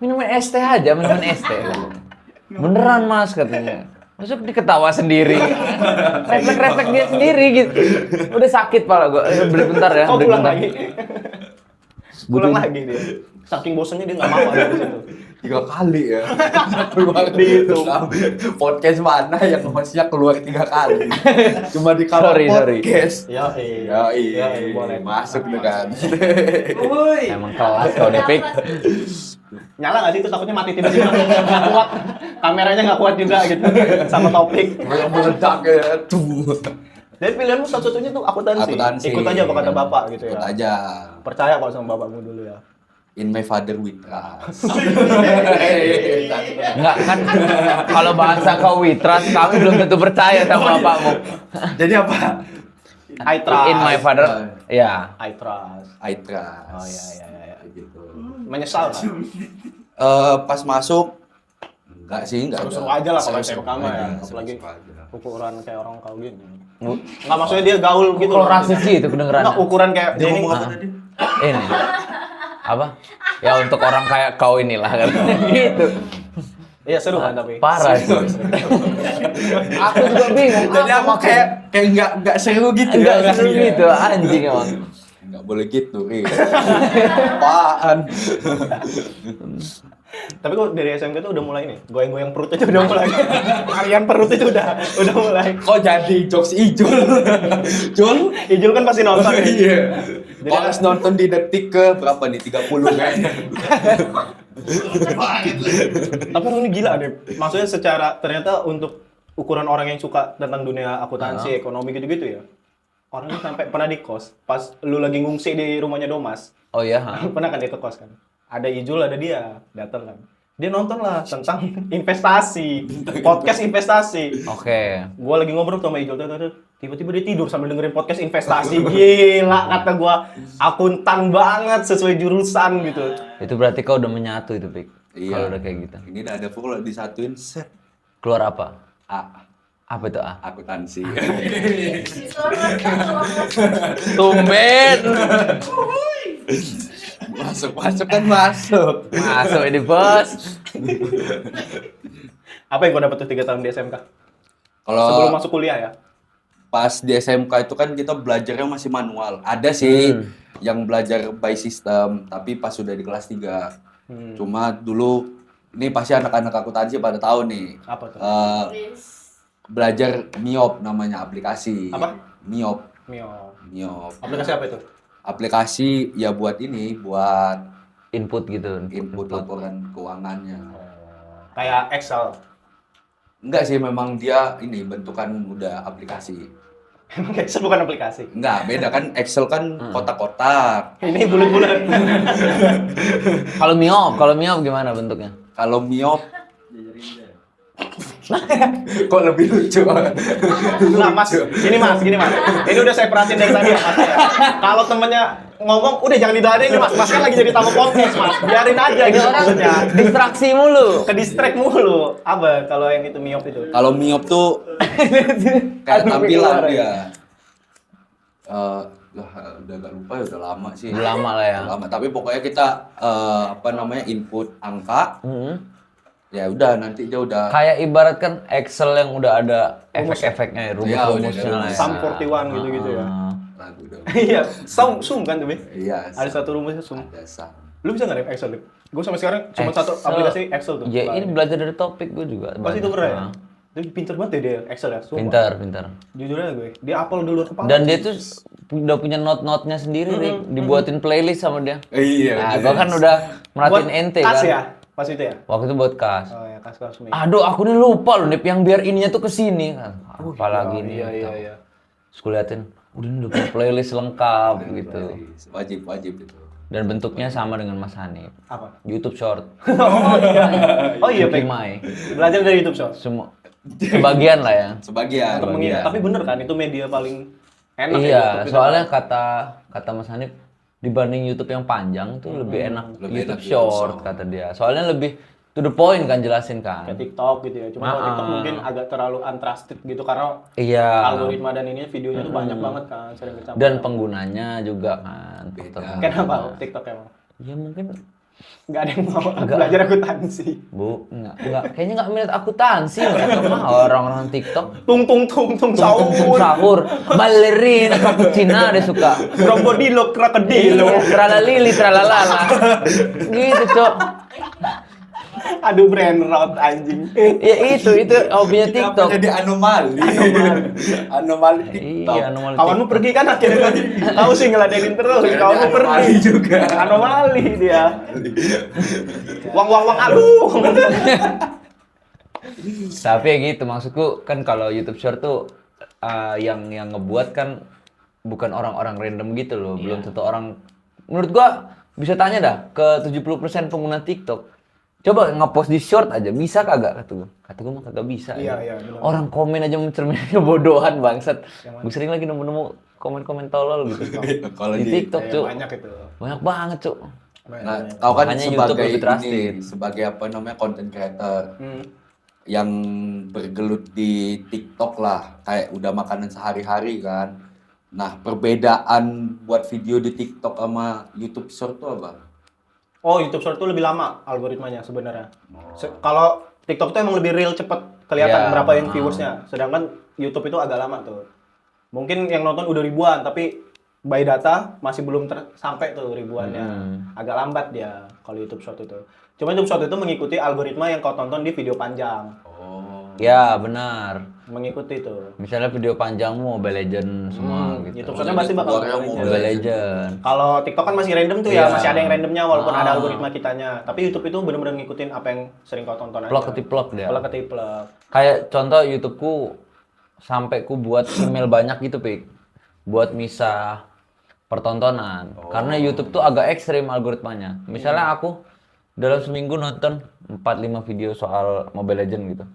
Minuman es teh aja, minuman es teh. Beneran Mas katanya. Masuk diketawa sendiri. Refleks dia sendiri gitu. Udah sakit pala gue. Beli bentar ya. Kau Beli pulang bentar. lagi. Pulang lagi dia. Saking bosannya dia nggak mau ada di situ. 3 kali ya. Keluar di itu. Podcast mana yang hostnya keluar 3 kali. Cuma di kamar Sorry. podcast. Ya, Boleh masuk dengan. Emang kelas kau nih, Pik. Nyala nggak sih itu takutnya mati tiba-tiba nggak kuat. Kameranya nggak kuat juga gitu sama topik. Yang meledak ya. Tuh. Jadi pilihanmu satu-satunya tuh akuntansi. Ikut aja apa kata bapak gitu ya. Ikut aja. Percaya kalau sama bapakmu dulu ya. In my father we trust. Enggak kan kalau bahasa kau witras kami belum tentu percaya sama bapakmu. Jadi apa? I trust. In my father, ya. I trust. I trust. Oh iya. Gitu. Menyesal kan? Pas masuk enggak sih, enggak. Seru-seru aja lah kalau Seru-seru SMK mah ya. aja, Apalagi seru-seru aja. ukuran kayak orang kau gini. Enggak maksudnya dia gaul gitu. Kalau rasis sih itu kedengeran. Enggak ukuran kayak Dia ini. ngomong apa tadi? Ini. Apa? Ya untuk orang kayak kau inilah kan. Gitu. Iya seru kan tapi. Parah sih. Aku juga bingung. Jadi aku kayak enggak seru gitu ya. Enggak seru gitu, anjing emang. Enggak boleh gitu, Ri. Apaan? Tapi kok dari SMK tuh udah mulai nih, goyang-goyang perut itu udah mulai. Harian perut itu udah mulai. Kok jadi jokes Ijul? Jul? Ijul kan pasti nonton ya. Iya. Kalau nonton di detik ke berapa nih? 30 kayaknya. Tapi orang ini gila deh. Maksudnya secara ternyata untuk ukuran orang yang suka tentang dunia akuntansi, ekonomi gitu-gitu ya. Orang ini sampai pernah di kos, pas lu lagi ngungsi di rumahnya Domas. Oh iya, ha? Pernah kan dia ke kos kan? Ada Ijul, ada dia, datang kan. Dia nonton lah tentang investasi, podcast investasi. Oke. Gua lagi ngobrol sama Ijul, tiba-tiba dia tidur sambil dengerin podcast investasi. Gila kata gua, akuntan banget sesuai jurusan gitu. Itu berarti kau udah menyatu itu, Pik. Iya. Kalau udah kayak gitu. Ini udah ada pukul disatuin set. Keluar apa? A. Apa itu A? Akuntansi. Tumben. Masuk kan masuk. Masuk ini, Bos. Apa yang gua dapet tuh 3 tahun di SMK? Kalau Sebelum masuk kuliah ya? pas di SMK itu kan kita belajarnya masih manual. Ada sih yang belajar by system, tapi pas sudah di kelas 3. Cuma dulu ini pasti anak-anak akuntansi pada tahu nih. Apa tuh? Belajar MIOP namanya aplikasi. Apa? MIOP. Mio. Aplikasi apa itu? Aplikasi ya buat Input gitu. input laporan keuangannya. Kayak Excel. Enggak sih, memang dia ini bentukan udah aplikasi. Emang Excel bukan aplikasi. Enggak, beda kan Excel kan kotak-kotak. Ini bulat-bulat. Kalau Miop gimana bentuknya? Kalau MIOP kok lebih lucu. Nah, Mas, gini Mas. Ini udah saya perhatiin dari tadi ya, Mas. Ya. Kalau temennya ngomong, udah jangan didadein Mas. Mas kan lagi jadi tamu podcast, Mas. Biarin aja gitu maksudnya. Distraksi mulu. Ke distract mulu. Apa kalau yang itu miop itu? Kalau MIOP tuh kayak tampilan dia. Udah gak lupa ya, udah lama sih. Udah lama lah ya. Udah lama, tapi pokoknya kita input angka. Ya udah nanti dia udah Kayak ibaratkan Excel yang udah ada efek-efeknya ya, rumus-rumusnya udah lah ya. Sum 41 gitu-gitu ya. lagu dong. Iya, sum kan tuh, Be? Iya. Ada satu rumusnya sum. Ada sum. Lu bisa nggak Excel, Lip? Gue sampai sekarang cuma satu Excel. aplikasi Excel tuh. Ya ini belajar dari topik gue juga. Pasti itu banyak. keren. Nah. Dia pinter banget ya dia Excel ya, sumpah. Pintar. Jujur aja gue, dia apel dulu kepala. Dan dia tuh udah punya not-notnya sendiri, Rik. Dibuatin playlist sama dia. Iya. Nah, gua kan udah merhatiin buat ente kas kan. ya? Pas itu ya? Waktu itu buat kas. Oh ya, kas nih. Aduh, aku nih lupa loh, Nip, yang biar ininya tuh kesini kan. Apalagi nih. Iya. Terus gue liatin, udah nih udah punya playlist lengkap gitu. Wajib itu. Dan bentuknya sama dengan Mas Hanif. Apa? YouTube Short. Oh iya, Yuki Pek. Mai. Belajar dari YouTube Short. Semua sebagian lah ya. Sebagian. Untuk mengingat. Tapi bener kan, itu media paling enak ya. Iya, YouTube itu. soalnya kata Mas Hanif dibanding YouTube yang panjang tuh lebih enak Lebih YouTube enak Short YouTube Short. kata dia. Soalnya lebih to the point kan jelasin kan. Kayak TikTok gitu ya. Cuma kalau TikTok mungkin agak terlalu untrusted gitu karena Iya. algoritma dan ini videonya tuh banyak banget kan, sering kecampur. Dan penggunanya juga kan. Kenapa TikTok emang? Ya mungkin Nggak ada yang mau belajar akuntansi. enggak kayaknya enggak minat akuntansi mereka mah orang-orang TikTok. Tung Sahur, sahur. ballerina, cappuccino dia suka. Krokodilo, krokodilo. Tralalili, tralalala. Gitu, Cok. Aduh, brain rot anjing. Ya itu hobinya TikTok. Jadi anomali. Anomali TikTok. Iya, anomali Kawanmu TikTok. pergi kan akhirnya kan. Tahu sih ngeladenin terus. Kawanmu pergi Anomali juga. Anomali dia. Wang aduh. Tapi ya gitu maksudku kan kalau YouTube Short tuh yang ngebuat kan bukan orang-orang random gitu loh. Belum tentu orang menurut gua bisa tanya dah ke 70% pengguna TikTok. Coba ngepost di short aja, bisa kagak kata gue mah kagak bisa. Iya, benar. Orang komen aja mencerminkan kebodohan bangsat. Gue sering lagi nemu komen-komen tolol gitu. Kalau Di TikTok, Ya, Cuk. banyak itu. Banyak banget, Cuk. Nah, kau kan Makanya YouTube sebagai lebih trusted. ini, sebagai apa namanya content creator yang bergelut di TikTok lah, kayak udah makanan sehari-hari kan. Nah, perbedaan buat video di TikTok sama YouTube Short tuh apa? Oh, YouTube Short tuh lebih lama algoritmanya sebenarnya. Kalau TikTok tuh emang lebih real cepet kelihatan Iya. berapa yang viewersnya. Sedangkan YouTube itu agak lama tuh. Mungkin yang nonton udah ribuan, tapi by data masih belum sampai tuh ribuannya. Agak lambat dia kalau YouTube Short itu. Cuma YouTube Short itu mengikuti algoritma yang kau tonton di video panjang. Ya, benar. Mengikuti tuh. Misalnya video panjangmu Mobile Legends semua gitu. YouTube Short-nya pasti bakal Keluarnya Mobile Legends. Kalau TikTok kan masih random tuh ya, Iya. masih ada yang randomnya walaupun ada algoritma kitanya. Tapi YouTube itu benar-benar ngikutin apa yang sering kau tonton aja. Plok ketiplok dia. Plok ketiplok. Kayak contoh YouTubeku sampai ku buat email banyak gitu, Pik. Buat misah pertontonan. Karena YouTube tuh agak ekstrim algoritmanya. Misalnya aku dalam seminggu nonton 4-5 video soal Mobile Legends gitu.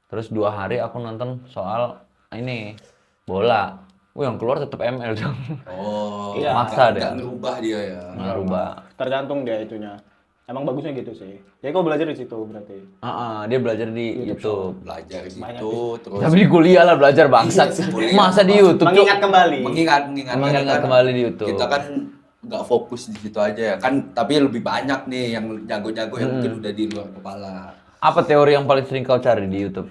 Terus 2 hari aku nonton soal ini bola. Yang keluar tetap ML dong. Oh, Iya. Maksa deh. nggak ngerubah dia ya. Ngerubah. Tergantung dia itunya. Emang bagusnya gitu sih. Jadi kau belajar di situ berarti. Dia belajar di YouTube. Belajar Banyak gitu, terus Tapi di kuliah lah belajar bangsat. Masa di YouTube, Cuk? Mengingat kembali. mengingat kembali di YouTube. Kita kan nggak fokus di situ aja ya kan, tapi lebih banyak nih yang jago-jago yang mungkin udah di luar kepala. Apa teori yang paling sering kau cari di YouTube?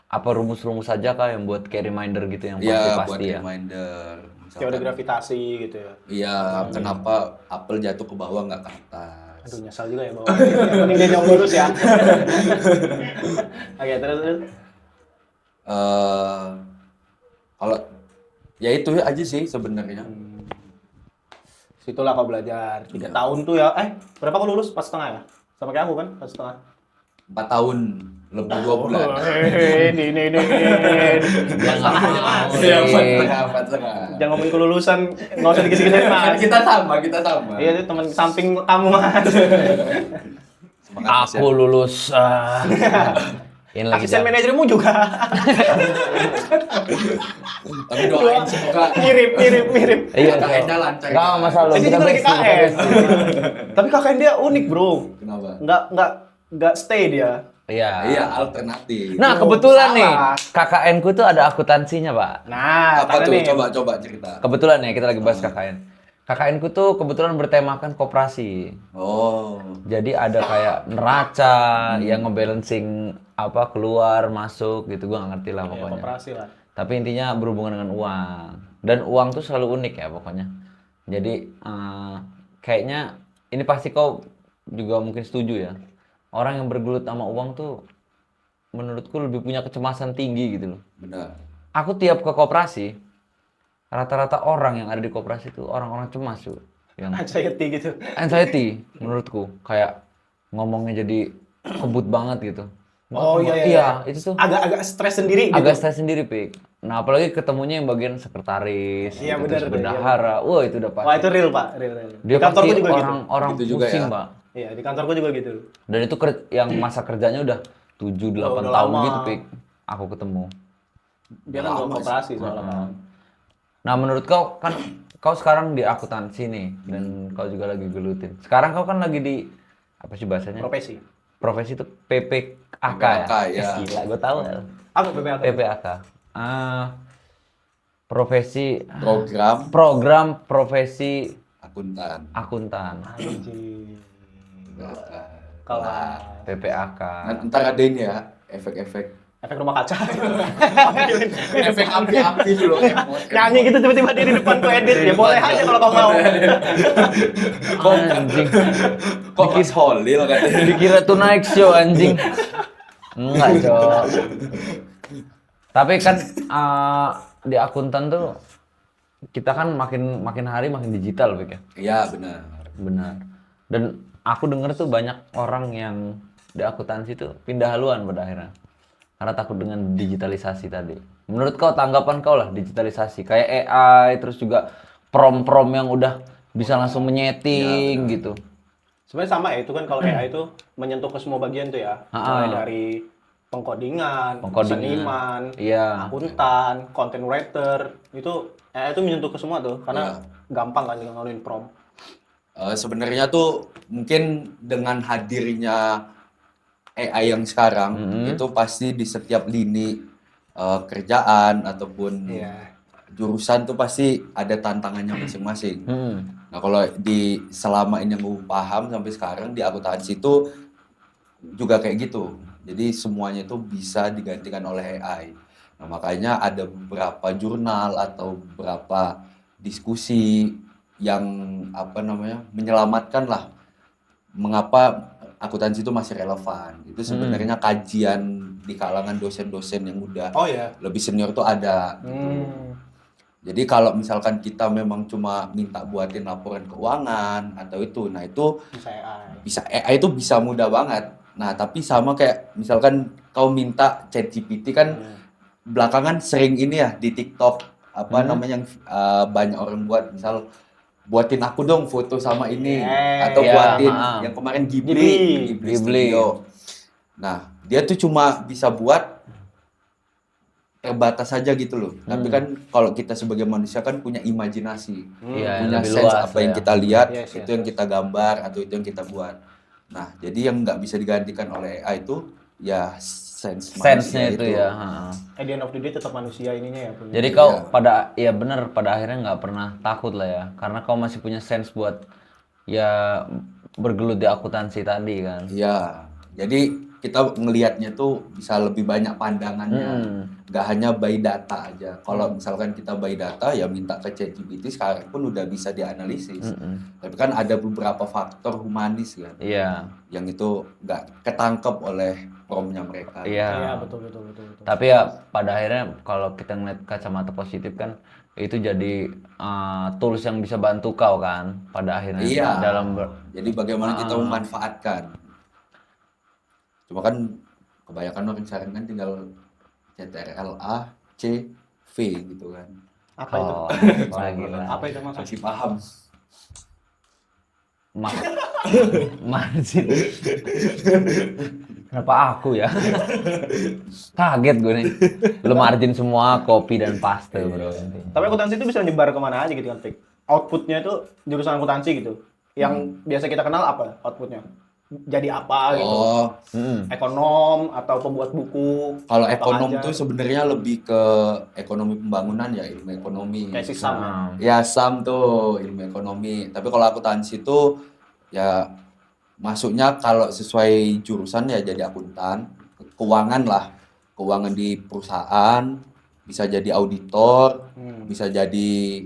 Apa rumus-rumus saja kah yang buat kayak reminder gitu yang Iya, buat pasti ya? reminder. Teori Misalkan, gravitasi gitu ya. iya, kenapa apel jatuh ke bawah nggak ke atas? Aduh, nyesal juga ya bawa. Yang penting dia jauh lurus ya. Oke, terus. Kalau ya itu aja sih sebenarnya. Situlah kau belajar. 3 tahun tuh ya. Berapa kau lulus? 4,5 ya? Sama kayak aku kan? 4,5. 4 tahun lebih 2 bulan. Ini. Jangan Iya, 4,5. Jangan ngomongin kelulusan, nggak usah dikit-dikit mas. Kita sama. Iya, itu teman samping kamu mas. Semangat, Mas, ya. Aku lulus ini lagi Asisten manajermu juga. Tapi doain semoga mirip. Iya, KKN-nya lancar. Enggak masalah. Ini juga lagi KKN. Tapi KKN dia unik bro. Kenapa? Nggak stay dia. Iya. Iya, alternatif. Nah, kebetulan nih salah. KKN ku tuh ada akuntansinya, Pak. Nah, Apa tanya tuh? nih. Coba cerita. Kebetulan ya kita lagi bahas KKN. KKN ku tuh kebetulan bertemakan koperasi. Oh. Jadi ada kayak neraca yang ngebalancing apa keluar masuk gitu, gua nggak ngerti lah Ya, pokoknya. koperasi lah. Tapi intinya berhubungan dengan uang. Dan uang tuh selalu unik ya pokoknya. Jadi kayaknya ini pasti kau juga mungkin setuju ya. Orang yang bergelut sama uang tuh menurutku lebih punya kecemasan tinggi gitu loh. Benar. Aku tiap ke koperasi, rata-rata orang yang ada di koperasi itu orang-orang cemas tuh. Yang anxiety menurutku. Kayak ngomongnya jadi kebut banget gitu. Oh iya. Itu tuh Agak stres sendiri gitu. agak stres sendiri, Pik. Nah, apalagi ketemunya yang bagian sekretaris, Iya, gitu, benar, terus benar, bendahara. Wah, itu udah pasti. Wah itu real pak, real. Dia Di kantorku pasti juga gitu. orang Gitu juga pusing, ya. Pak. Iya, di kantorku juga gitu. Dan itu yang masa kerjanya udah 7-8 udah tahun lama. gitu, Pik. Aku ketemu. Dia kan bawa koperasi soalnya kan. Nah, menurut kau kan kau sekarang di akuntansi nih dan kau juga lagi gelutin. Sekarang kau kan lagi di apa sih bahasanya? Profesi. profesi itu PPAK PPAK, ya? ya. Gila, gue tahu ya. Apa PPAK? PPAK. Profesi Program profesi akuntan. Anjing. Nah, Kalau PPAK. ntar ada ini ya, efek-efek rumah kaca. efek api-api dulu. Nyanyi gitu tiba-tiba dia di depan tuh edit. Ya boleh aja kalau kau mau. Anjing. Kok Mas Holil katanya? Dikira tuh naik show anjing. Enggak, Cok. Tapi kan di akuntan tuh kita kan makin hari makin digital, Bek ya. Iya, benar. Benar. Dan aku denger tuh banyak orang yang di akuntansi tuh pindah haluan pada akhirnya. Karena takut dengan digitalisasi tadi. Menurut kau, tanggapan kau lah digitalisasi kayak AI, terus juga prom-prom yang udah bisa langsung menyeting gitu. Sebenarnya sama ya, itu kan kalau AI itu menyentuh ke semua bagian tuh ya. Mulai dari pengkodingan, seniman, akuntan, content writer, itu AI itu menyentuh ke semua tuh karena gampang kan ngelakuin prompt. Sebenarnya tuh mungkin dengan hadirnya AI yang sekarang itu pasti di setiap lini kerjaan ataupun jurusan tuh pasti ada tantangannya masing-masing. Nah, kalau selama ini yang gue paham sampai sekarang di akuntansi itu juga kayak gitu. Jadi semuanya itu bisa digantikan oleh AI. Nah, makanya ada beberapa jurnal atau beberapa diskusi yang menyelamatkan lah mengapa akuntansi itu masih relevan. Itu sebenarnya kajian di kalangan dosen-dosen yang udah lebih senior tuh ada. Gitu. Jadi kalau misalkan kita memang cuma minta buatin laporan keuangan atau itu, nah itu bisa AI itu bisa mudah banget. Nah, tapi sama kayak misalkan kau minta ChatGPT kan belakangan sering ini ya di TikTok namanya yang banyak orang buat, misal buatin aku dong foto sama ini atau buatin yang kemarin Ghibli Studio. Nah, dia tuh cuma bisa buat terbatas saja gitu loh. Tapi kan kalau kita sebagai manusia kan punya imajinasi, punya sense apa yang kita lihat, itu yang kita gambar atau itu yang kita buat. Nah, jadi yang nggak bisa digantikan oleh AI itu ya sense-nya itu ya. At the end of the day tetap manusia ininya ya. Jadi kau pada akhirnya nggak pernah takut lah ya, karena kau masih punya sense buat ya bergelut di akuntansi tadi kan. Iya. Jadi kita ngelihatnya tuh bisa lebih banyak pandangannya, nggak hanya by data aja. Kalau misalkan kita by data ya minta ke ChatGPT sekarang pun udah bisa dianalisis. Tapi kan ada beberapa faktor humanis kan, yang itu nggak ketangkep oleh promnya mereka. Iya, betul. Tapi ya pada akhirnya kalau kita ngeliat kacamata positif kan itu jadi tools yang bisa bantu kau kan pada akhirnya jadi bagaimana kita memanfaatkan. Cuma kan kebanyakan orang sekarang kan tinggal CTRL-A, C, V gitu kan. Apa itu? Apa itu maksudnya? Masih paham. Margin. Kenapa aku ya? Kaget gue nih. Lu margin semua copy dan paste bro. Tapi akuntansi itu bisa nyebar kemana aja gitu kan, Fik? Outputnya itu jurusan akuntansi gitu. Yang biasa kita kenal apa outputnya? Jadi apa gitu? Ekonom atau pembuat buku? Kalau ekonom tuh sebenarnya lebih ke ekonomi pembangunan ya, ilmu ekonomi. Kayak si SAM ya? Ya SAM tuh ilmu ekonomi. Tapi kalau akuntansi tuh ya masuknya kalau sesuai jurusan ya jadi akuntan, keuangan lah, keuangan di perusahaan, bisa jadi auditor, bisa jadi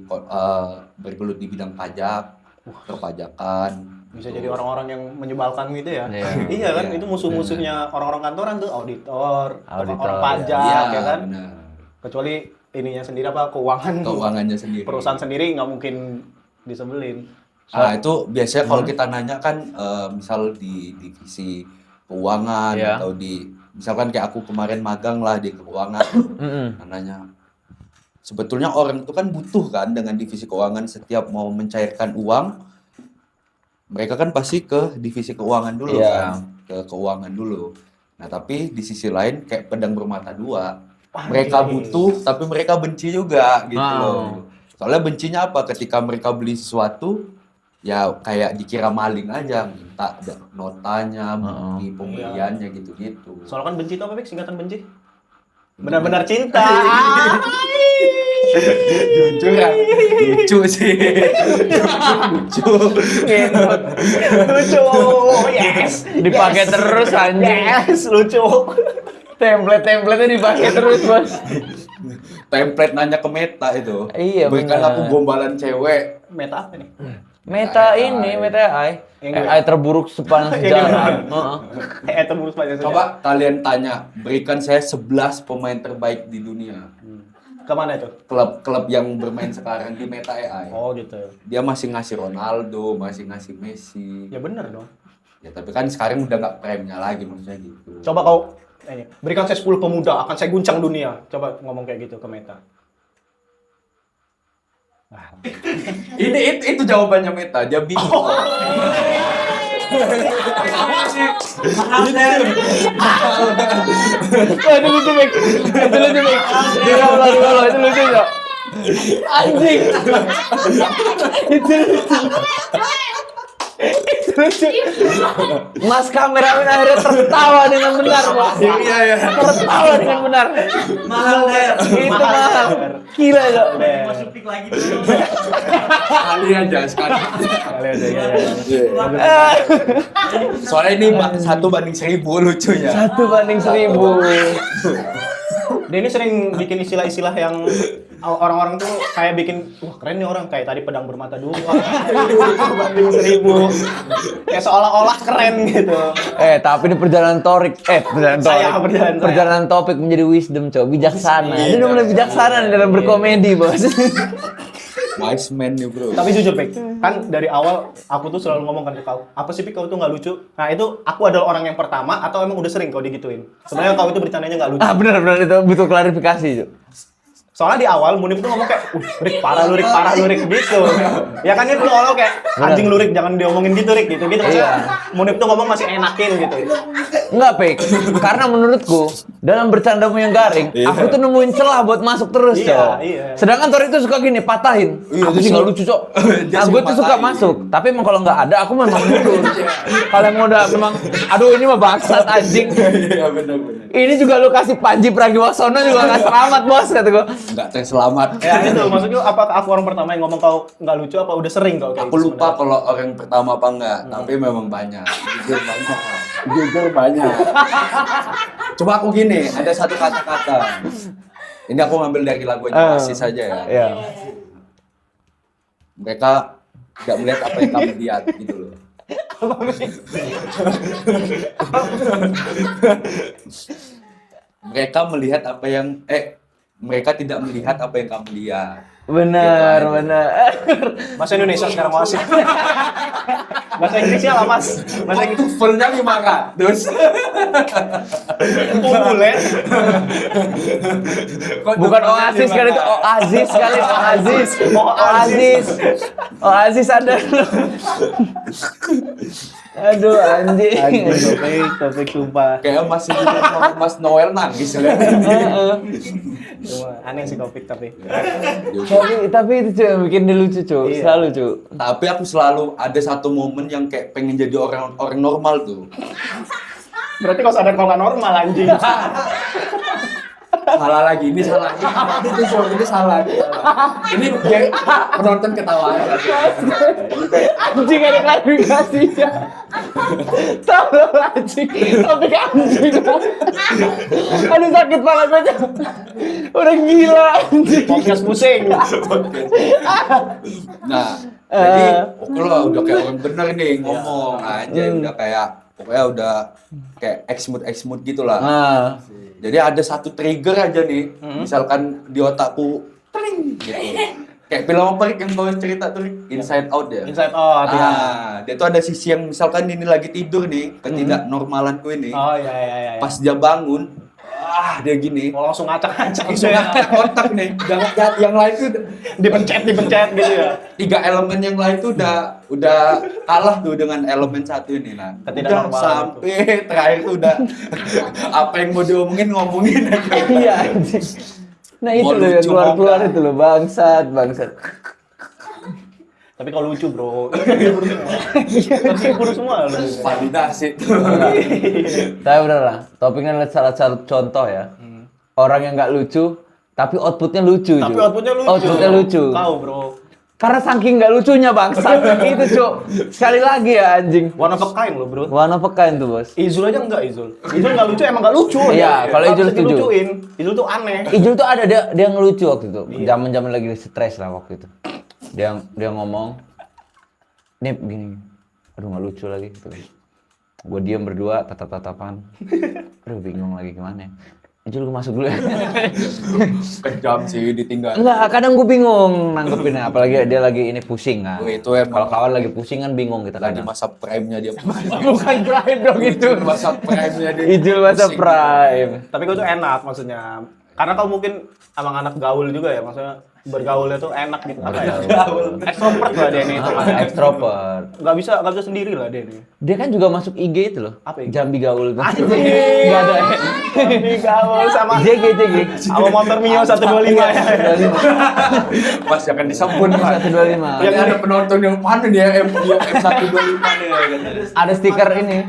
bergelut di bidang pajak, perpajakan. Bisa jadi orang-orang yang menyebalkan gitu ya. Iya kan, itu musuh-musuhnya orang-orang kantoran tuh, auditor, orang pajak ya kan. Benar. Kecuali ininya sendiri keuangannya sendiri. Perusahaan sendiri nggak mungkin disebelin. Itu biasanya kalau kita nanya kan misal di divisi keuangan atau misalkan kayak aku kemarin magang lah di keuangan. Nanya sebetulnya orang itu kan butuh kan dengan divisi keuangan, setiap mau mencairkan uang mereka kan pasti ke divisi keuangan dulu kan, ke keuangan dulu. Nah, tapi di sisi lain kayak pedang bermata dua. Mereka butuh tapi mereka benci juga gitu loh. Soalnya bencinya apa? Ketika mereka beli sesuatu ya kayak dikira maling aja, minta notanya, bukti pembeliannya gitu-gitu. Soalnya kan benci itu apa, Bek? Singkatan benci? Benar-benar cinta. Jujur kan, lucu sih. Lucu. Lucu. Yes. Dipakai terus anjing. Yes, lucu. Template-templatenya dipakai terus, Bos. Template nanya ke Meta itu. Iya, Berikan benar. aku gombalan cewek. Meta apa nih? Meta ini, Meta AI. AI terburuk sepanjang sejarah. Heeh. Terburuk banyak saja. Coba kalian tanya, berikan saya 11 pemain terbaik di dunia. Kemana itu? Klub-klub yang bermain sekarang di Meta AI. Oh gitu. Dia masih ngasih Ronaldo, masih ngasih Messi. Ya bener dong. Ya tapi kan sekarang udah nggak prime-nya lagi maksudnya gitu. Coba kau ini, berikan saya 10 pemuda akan saya guncang dunia. Coba ngomong kayak gitu ke Meta. Itu jawabannya Meta, dia bingung. Itu lucu, Bek. Itu lucu, Bek. Diulang, itu lucu enggak? Anjing. Itu lucu. Itu lucu. Mas kameramen akhirnya tertawa dengan benar, Bos. Iya. Tertawa dengan benar. Mahal Der. Itu mahal. Gila ya. Masuk pick lagi. Sekali aja. Kali aja ya. Soalnya ini 1:1000 lucunya. 1/1000. Dia ini sering bikin istilah-istilah yang orang-orang tuh kayak bikin, wah keren nih orang, kayak tadi pedang bermata dua, banding 1000. Kayak seolah-olah keren gitu. Tapi ini perjalanan perjalanan topik menjadi wisdom, Cok. Bijaksana. Ini udah mulai bijaksana nih dalam berkomedi, Bos. Wise man nih bro. Tapi jujur, Pik, kan dari awal aku tuh selalu ngomong kan ke kau, apa sih Pik, kau tuh nggak lucu? Nah itu aku adalah orang yang pertama atau emang udah sering kau digituin? Sebenarnya kau itu bercandanya nggak lucu. Benar itu butuh klarifikasi, Cok. Soalnya di awal Munif tuh ngomong kayak, Rik parah lu Rik gitu. Ya kan dia dulu awal kayak, anjing lu Rik, jangan diomongin gitu Rik gitu. Maksudnya Munif tuh ngomong masih enakin gitu. Enggak, Pik. Karena menurutku dalam bercandamu yang garing, aku tuh nemuin celah buat masuk terus, Iya, Cok. iya. Sedangkan Tori itu suka gini, patahin. Aku sih nggak lucu, Cok. Nah, gue tuh suka masuk. Tapi emang kalau nggak ada, aku memang mundur. Kalau emang udah memang, aduh ini mah bangsat anjing. Iya benar. Ini juga lu kasih Panji Pragiwaksono juga nggak selamat, Bos, kata gue. Nggak terselamat. Ya itu, maksudnya apakah aku orang pertama yang ngomong kau nggak lucu apa udah sering kau kayak Aku gitu lupa kalau orang pertama apa enggak, tapi memang banyak. Jujur banyak. Coba aku gini, ada satu kata-kata. Ini aku ngambil dari lagunya Oasis saja ya. Iya. Mereka nggak melihat apa yang kamu lihat gitu loh. Mereka melihat apa yang mereka tidak melihat apa yang kamu lihat. Benar. Bahasa Indonesia sekarang masih. Bahasa Inggrisnya lah Mas. Bahasa Inggris Tuvelnya 500. bule. Bukan Oasis kali itu, Oasis kali, Oasis ada lu. Aduh anjing. Topik sumpah. Kayak masih Mas Noel nangis ya. Cuma aneh sih topik tapi. Tapi itu cuy yang bikin dia lucu, cuy. Iya. Selalu, cuy. Tapi aku selalu ada satu momen yang kayak pengen jadi orang normal tuh. Berarti kau sadar kau nggak normal anjing. Salah lagi, ini salah. Ini salah. Ini biar penonton ketawa. Anjing ada klarifikasinya. Tolong anjing. Tapi anjing. Aduh sakit pala gue. Udah gila anjing. Podcast pusing. Nah, jadi kalau udah kayak orang bener nih ngomong aja udah kayak pokoknya udah kayak X-mood gitulah. Jadi ada satu trigger aja nih, misalkan di otakku tring gitu. Kayak film apa yang kau cerita tuh, Inside Out ya? Inside Out, ya. Dia tuh ada sisi yang misalkan ini lagi tidur nih, ketidaknormalanku ini. Oh iya. Pas dia bangun, dia gini. Oh, langsung ngacak-ngacak gitu Langsung ya. ngacak otak nih. Yang lain tuh Dipencet gitu ya. 3 elemen yang lain tuh udah kalah tuh dengan elemen satu ini. Nah, udah sampai terakhir tuh udah apa yang mau ngomongin aja. Iya anjing. Nah itu Mau loh yang lucu keluar mau itu loh bangsat. Tapi kalau lucu bro, terhibur semua lu. Validasi tuh. Tapi bener lah, topiknya adalah salah satu contoh ya. Orang yang nggak lucu, tapi outputnya lucu. Tapi Cuk. outputnya lucu. Outputnya lucu. Kau bro. Karena saking nggak lucunya bangsat itu Cuk. Sekali lagi ya anjing. One of a kind lo bro. One of a kind tuh bos. Izul aja enggak Izul. Izul nggak lucu emang nggak lucu. Iya, kalau Nggak Izul bisa setuju. dilucuin. Izul tuh aneh. Ijul tuh ada dia ngelucu waktu itu. Iya. Zaman-zaman lagi stres lah waktu itu. Dia ngomong, "Nip gini. Aduh nggak lucu lagi." Gitu. Gue diam berdua tatap-tatapan. Aduh bingung lagi gimana ya. Ijul gue masuk dulu ya. Kejam sih ditinggal. Enggak, kadang gue bingung nanggepinnya. Apalagi dia lagi ini pusing kan. Oh, itu emang. Kalau kawan lagi pusing kan bingung kita Lagi kadang. masa prime-nya dia. Bukan prime dong itu. Masa prime-nya dia. Ijul masa Pusing. prime. Tapi kau tuh enak maksudnya. Karena kau mungkin emang anak gaul juga ya, maksudnya bergaulnya tuh enak gitu. Apa ya? Bergaul. Extrovert lah dia ini. Extrovert. Nggak bisa sendiri lah dia ini. Dia kan juga masuk IG itu loh. Apa IG? Jambi gaul tuh. Anjing. Nggak ada. Jambi gaul sama JG. sama motor Mio 125 ya. 125. Pas akan disambun Pak. 125. Yang ada penonton yang mana nih ya M125 nih. Ada stiker ini.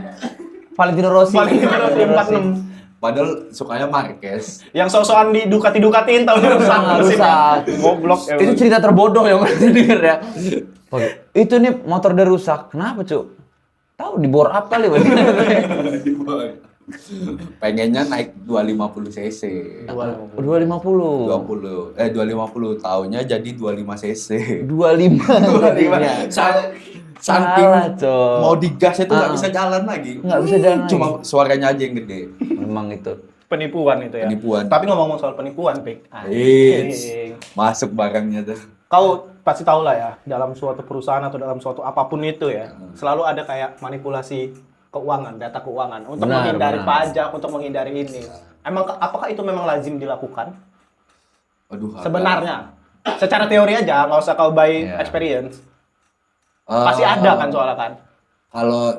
Valentino Rossi. Valentino Rossi 46. Padahal sukanya Marquez. Yang sosokan di Dukatin tahu Rusak. Goblok ya. Itu cerita terbodoh yang pernah denger ya. Oh, itu nih motor dia rusak. Kenapa, Cuk? Tahu di bor up kali, Bang. Pengennya naik 250 cc. 250. 250 tahunnya jadi 25 cc. 25. Saking Salah, Cok. mau digas itu nggak bisa jalan lagi. Nggak bisa jalan lagi. Cuma suaranya aja yang gede. Memang itu. Penipuan itu ya. Penipuan. Tapi ngomong soal penipuan, Pik. Eits, masuk barangnya tuh. Kau pasti tahu lah ya, dalam suatu perusahaan atau dalam suatu apapun itu ya, selalu ada kayak manipulasi keuangan, data keuangan untuk Benar, menghindari benar. pajak, untuk menghindari ini. Emang apakah itu memang lazim dilakukan? Aduh. Sebenarnya, secara teori aja, nggak usah kau by Iya. experience. Pasti ada kan soalnya kan. Kalau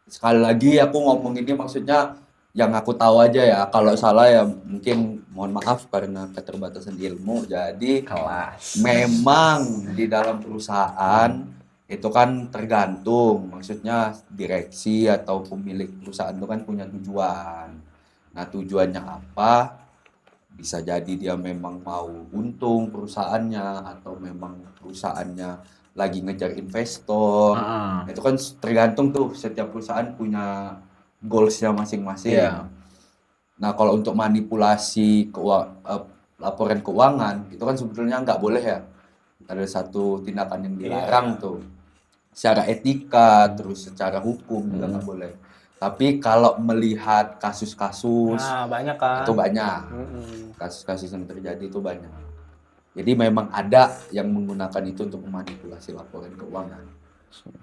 sekali lagi aku ngomong ini maksudnya yang aku tahu aja ya. Kalau salah ya mungkin mohon maaf karena keterbatasan ilmu. Jadi Kelas. memang di dalam perusahaan itu kan tergantung. Maksudnya direksi atau pemilik perusahaan itu kan punya tujuan. Nah tujuannya apa? Bisa jadi dia memang mau untung perusahaannya atau memang perusahaannya lagi ngejar investor. Itu kan tergantung tuh, setiap perusahaan punya goals-nya masing-masing. Iya. Nah kalau untuk manipulasi laporan keuangan itu kan sebetulnya nggak boleh ya. Ada satu tindakan yang dilarang tuh. Secara etika terus secara hukum juga nggak boleh. Tapi kalau melihat kasus-kasus Nah, banyak kan. itu banyak. Mm-mm. Kasus-kasus yang terjadi itu banyak. Jadi memang ada yang menggunakan itu untuk memanipulasi laporan keuangan.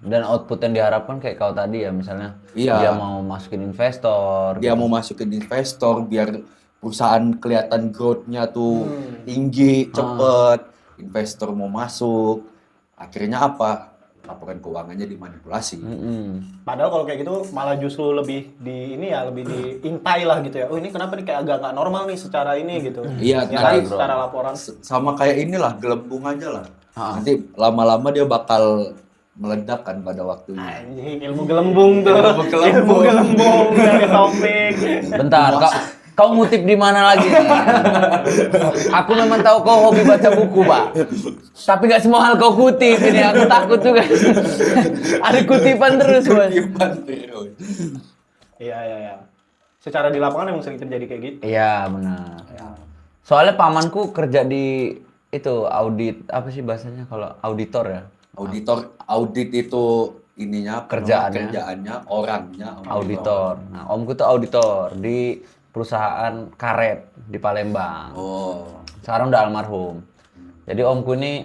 Dan output yang diharapkan kayak kau tadi ya, misalnya Iya. dia mau masukin investor. Dia mau masukin investor biar perusahaan kelihatan growth-nya tuh tinggi, cepet. Investor mau masuk. Akhirnya apa? Laporan keuangannya dimanipulasi. Padahal kalau kayak gitu malah justru lebih lebih diintai lah gitu ya. Oh ini kenapa nih kayak agak nggak normal nih secara ini gitu. Iya, ya nanti kan, secara laporan. sama kayak inilah, gelembung aja lah. Nanti lama-lama dia bakal meledak kan pada waktunya. Anjing, ilmu gelembung tuh. Ilmu gelembung. Ilmu gelembung dari topik. Bentar, kau ngutip di mana lagi nih? Aku memang tahu kau hobi baca buku, Pak. Tapi nggak semua hal kau kutip ini, aku takut juga. Ada kutipan terus, Bos. Iya. Secara di lapangan emang sering terjadi kayak gitu. Iya, benar. Soalnya pamanku kerja di itu audit, apa sih bahasanya kalau auditor ya? Audit itu ininya kerjaannya, orangnya Auditor. Nah, omku tuh auditor di perusahaan karet di Palembang. Oh. Sekarang udah almarhum. Jadi omku ini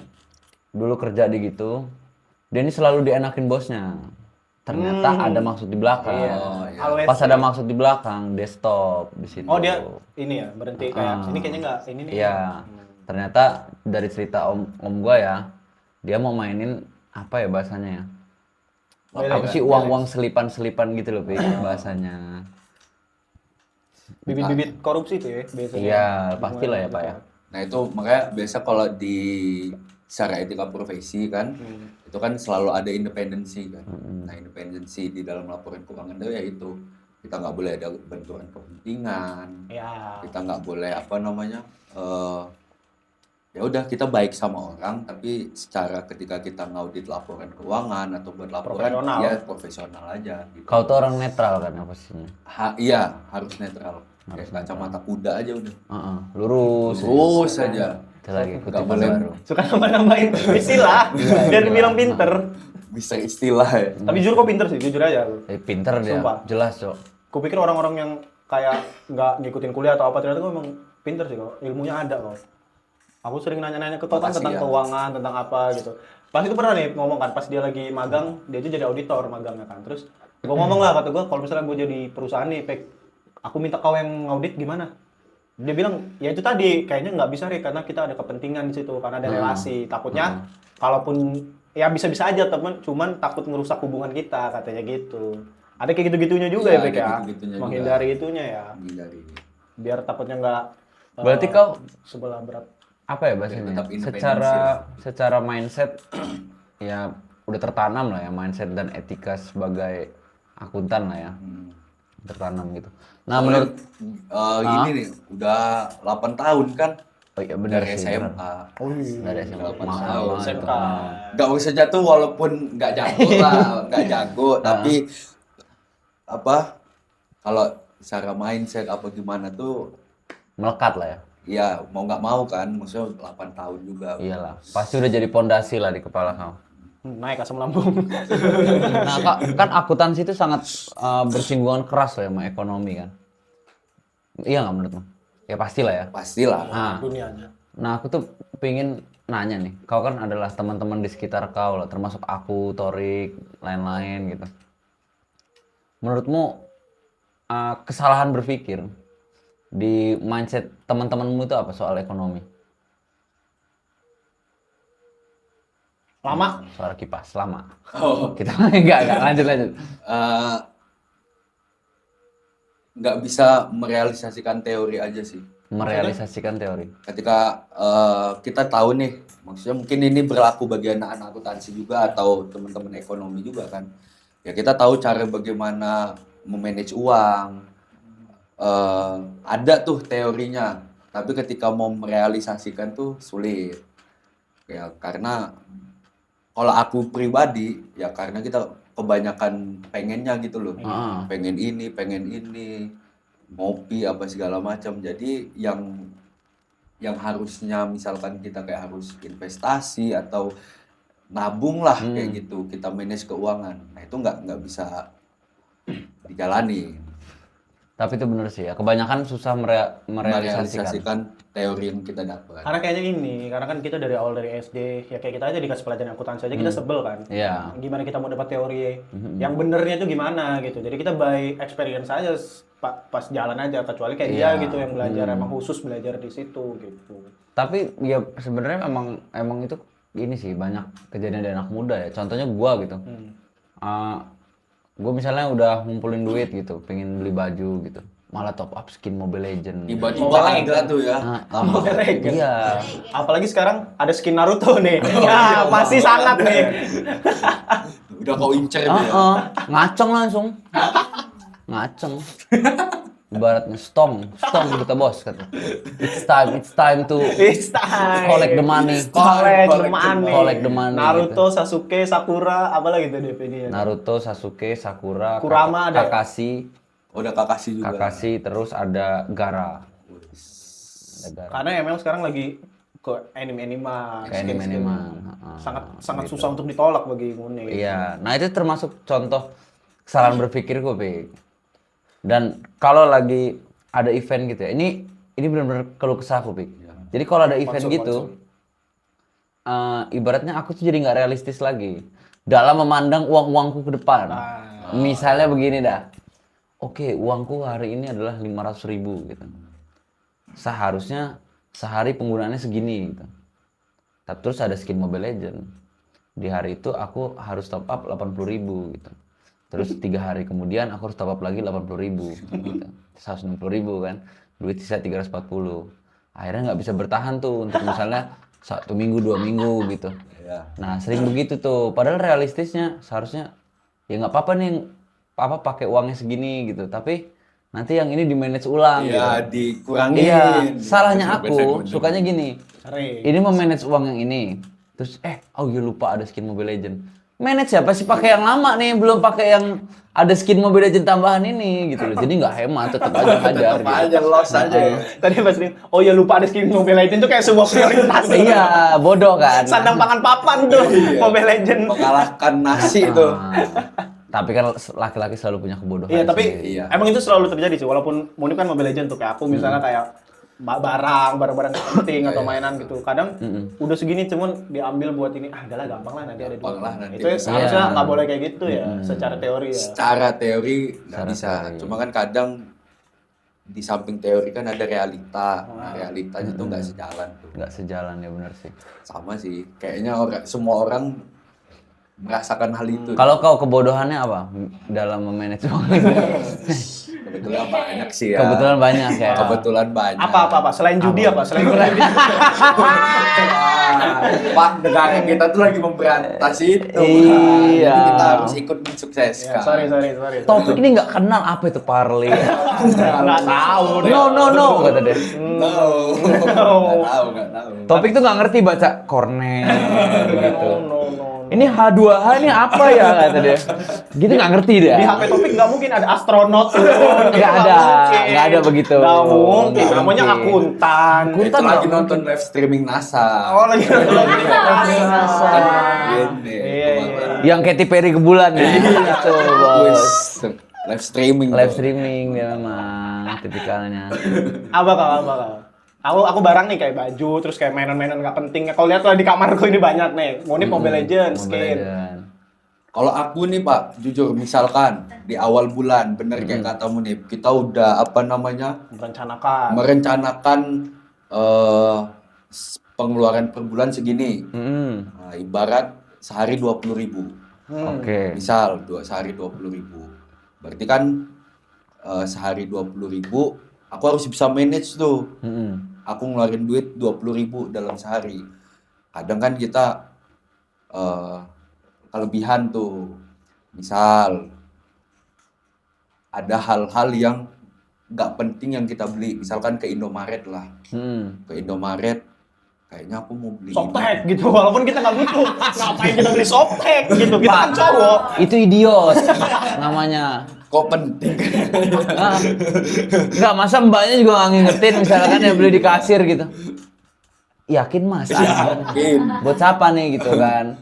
dulu kerja di gitu. Dia ini selalu dienakin bosnya. Ternyata ada maksud di belakang. Iya. Pas ada maksud di belakang, dia stop di situ. Oh dia ini ya berhenti kayak ini kayaknya nggak ini nih. Iya. Ternyata dari cerita om gua ya, dia mau mainin apa ya bahasanya ya? Apa sih uang-uang selipan-selipan gitu loh, Pi, bahasanya. Bibit-bibit korupsi tuh ya biasanya. Iya, pastilah ya, Pak ya. Nah itu makanya biasa kalau di secara etika profesi kan, itu kan selalu ada independensi kan. Nah, independensi di dalam laporan keuangan itu ya itu kita nggak boleh ada benturan kepentingan, Ya. kita nggak boleh ya udah kita baik sama orang, tapi secara ketika kita ngaudit laporan keuangan atau buat laporan Profesional. ya profesional aja. Gitu. Kau tuh orang netral kan apa sih? Iya harus netral. Kayak kacamata kuda aja udah. Lurus. Terus aja. Itu lagi Nggak kutipan boleh. baru. Suka nambah-nambahin istilah biar dibilang pinter. Bisa istilah ya. Tapi jujur kok pinter sih, jujur aja. Pinter dia, Sumpah. jelas Cok. Kupikir orang-orang yang kayak nggak ngikutin kuliah atau apa, ternyata kok emang pinter sih kok. Ilmunya ada kok. Aku sering nanya-nanya ke kau kan Makasih tentang ya. keuangan, tentang apa gitu. Pas itu pernah nih ngomong kan, pas dia lagi magang, dia aja jadi auditor magangnya kan. Terus gua ngomong lah, kata gua kalau misalnya gua jadi perusahaan nih, Pek, aku minta kau yang ngaudit gimana? Dia bilang, ya itu tadi, kayaknya nggak bisa Rik, karena kita ada kepentingan di situ, karena ada relasi. Takutnya, kalaupun, ya bisa-bisa aja temen, cuman takut ngerusak hubungan kita, katanya gitu. Ada kayak gitu-gitunya juga ya, Iya, Pek ya? ada gitu-gitunya juga. Menghindari itunya ya, Menghindari. biar takutnya nggak Berarti kau sebelah berat. apa ya bahasanya? tetap independensi Secara mindset ya udah tertanam lah ya, mindset dan etika sebagai akuntan lah ya. Tertanam gitu. Nah, menurut Gini nih, udah 8 tahun kan oh iya benar dari sih. SMA. benar. Oh iya. Dari SMA. Delapan Mahal tahun, banget SMK. itu. Gak usah jatuh walaupun nggak jago lah, nggak jago, tapi kalau secara mindset apa gimana tuh, Melekat lah ya. ya mau nggak mau kan, maksudnya 8 tahun juga. Iyalah, pasti udah jadi pondasi lah di kepala kamu. Naik asam lambung. Nah, kan akuntansi itu sangat bersinggungan keras lah ya sama ekonomi kan. Iya nggak menurutmu? Ya pastilah ya. Pastilah. Nah, Dunianya. nah aku tuh pengen nanya nih, kau kan adalah teman-teman di sekitar kau lah, termasuk aku, Torik, lain-lain gitu. Menurutmu kesalahan berpikir di mindset teman-temanmu itu apa soal ekonomi? Lama. Suara kipas, lama. Oh. Kita enggak, lanjut. Nggak bisa merealisasikan teori aja sih. Merealisasikan teori. Ketika kita tahu nih, maksudnya mungkin ini berlaku bagi anak-anak akuntansi juga atau teman-teman ekonomi juga kan. Ya kita tahu cara bagaimana memanage uang. Ada tuh teorinya, tapi ketika mau merealisasikan tuh sulit. Ya karena kalau aku pribadi ya karena kita kebanyakan pengennya gitu loh. Pengen ini, ngopi apa segala macam. Jadi yang harusnya misalkan kita kayak harus investasi atau nabung lah kayak gitu, kita manage keuangan. Nah, itu nggak bisa dijalani. Tapi itu bener sih ya, kebanyakan susah merealisasikan. Merealisasikan teori yang kita dapat. Karena kayaknya ini, karena kan kita dari awal dari SD, ya kayak kita aja dikasih pelajaran akuntansi aja kita sebel kan. Iya. Gimana kita mau dapat teori yang benernya itu gimana gitu. Jadi kita by experience aja pas jalan aja, kecuali kayak dia gitu yang belajar emang khusus belajar di situ gitu. Tapi ya sebenarnya emang itu ini sih banyak kejadian dari anak muda ya. Contohnya gua gitu. Gue misalnya udah ngumpulin duit gitu, pengen beli baju gitu, malah top up skin Mobile Legend. Tiba-tiba ada tuh ya. Mobile Legends. Iya. Apalagi sekarang ada skin Naruto nih. Ya, pasti sangat nih. Udah kau incer tuh ya. Ngaceng langsung. Ngaceng. Ibaratnya stong kita bos kata. It's time to It's time. collect the money. Collect the money. Naruto, Sasuke, Sakura, apa lagi tuh DP dia? Naruto, Sasuke, Sakura, Kurama ada. Kakashi, Udah Kakashi juga. Kakashi, terus ada Gara. Ada Gara. Karena emang sekarang lagi ke anime-anime, Kayak skin-skin. anime. sangat susah untuk ditolak bagi Ngune. Iya, nah itu termasuk contoh kesalahan berpikir gue, Pik. Dan kalau lagi ada event gitu ya, ini benar-benar keluh kesah aku, Pik. Jadi kalau ada event gitu, ibaratnya aku tuh jadi nggak realistis lagi dalam memandang uangku ke depan. Misalnya begini dah, oke, uangku hari ini adalah 500.000 gitu. Seharusnya sehari penggunaannya segini gitu. Tapi terus ada skin Mobile Legend. Di hari itu aku harus top up 80.000 gitu. Terus 3 hari kemudian aku harus top up lagi 80.000 gitu. 160.000 kan. Duit sisa 340. Akhirnya nggak bisa bertahan tuh untuk misalnya 1 minggu 2 minggu gitu. Iya. Nah sering begitu tuh. Padahal realistisnya seharusnya ya nggak apa-apa nih pakai uangnya segini gitu. Tapi nanti yang ini di manage ulang. Iya, gitu. dikurangin. Iya. Salahnya aku sukanya gini. Sering. Ini memanage uang yang ini. Terus oh iya lupa ada skin Mobile Legend. Manage siapa sih pakai yang lama nih, belum pakai yang ada skin Mobile Legend tambahan ini gitu loh. Jadi nggak hemat, tetap aja hajar. Tetap aja loss aja ya. Tadi pas ini, oh ya lupa ada skin Mobile Legend tuh kayak sebuah prioritas. Iya, bodoh kan. Sandang pangan papan tuh Mobile Legend. Mengalahkan nasi itu. Tapi kan laki-laki selalu punya kebodohan. Iya, tapi Iya. emang itu selalu terjadi sih. Walaupun Munib kan Mobile Legend tuh kayak aku misalnya kayak barang-barang penting atau mainan gitu. Kadang udah segini cuman diambil buat ini, adalah gampang lah nanti ada Gampang duit. lah nanti. Itu seharusnya Iya. nggak boleh kayak gitu ya, secara teori ya. Secara teori nggak Secara bisa. teori. Cuma kan kadang di samping teori kan ada realita. Nah, realitanya tuh nggak sejalan tuh. Nggak sejalan ya benar sih. Sama sih. Kayaknya semua orang merasakan hal itu. Kalau kau kebodohannya apa dalam memanage uang ini? Kebetulan banyak sih ya. Kebetulan banyak ya. Kebetulan banyak. Apa? Selain judi apa? Selain judi. Pak, negara kita tuh lagi memberantas itu. Iya. Jadi kita harus ikut mensukseskan. Ya, sorry. Topik ini nggak kenal apa itu parley. Nggak tahu deh. No kata dia. No. Nggak tahu. Topik tuh nggak ngerti baca kornet gitu. No. Ini H2H ini apa ya kata dia. Gitu nggak ngerti dia. Di HP Topik nggak mungkin ada astronot tuh. Nggak ada begitu. Nggak mungkin. Nggak Namanya mungkin. akuntan. Itu lagi nonton live streaming NASA. Oh lagi nonton NASA. Gini. Iya. Yang Katy Perry ke bulan ya. Itu bos. Wis, live streaming. Live tuh. streaming dia memang tipikalnya. Apa kau? Aku barang nih kayak baju, terus kayak mainan-mainan nggak penting. Kau lihat lah di kamarku ini banyak nih. Munib Mobile Legends, skin. Kalau aku nih Pak, jujur misalkan di awal bulan, bener kayak katamu nih, kita udah merencanakan pengeluaran per bulan segini. Nah, ibarat sehari 20.000. Oke. Misal sehari 20.000. Berarti kan sehari 20.000, aku harus bisa manage tuh. Aku ngeluarin duit 20.000 dalam sehari. Kadang kan kita kelebihan tuh. Misal ada hal-hal yang nggak penting yang kita beli. Misalkan ke Indomaret lah. Ke Indomaret, kayaknya aku mau beli Softtek gitu, walaupun kita nggak butuh. Ngapain kita beli softtek gitu? Kita kan cowok. Itu idiot namanya. Kok penting? Enggak, masa mbaknya juga nggak ngingetin misalkan yang beli di kasir gitu. Yakin mas? Yakin. Buat siapa nih gitu kan?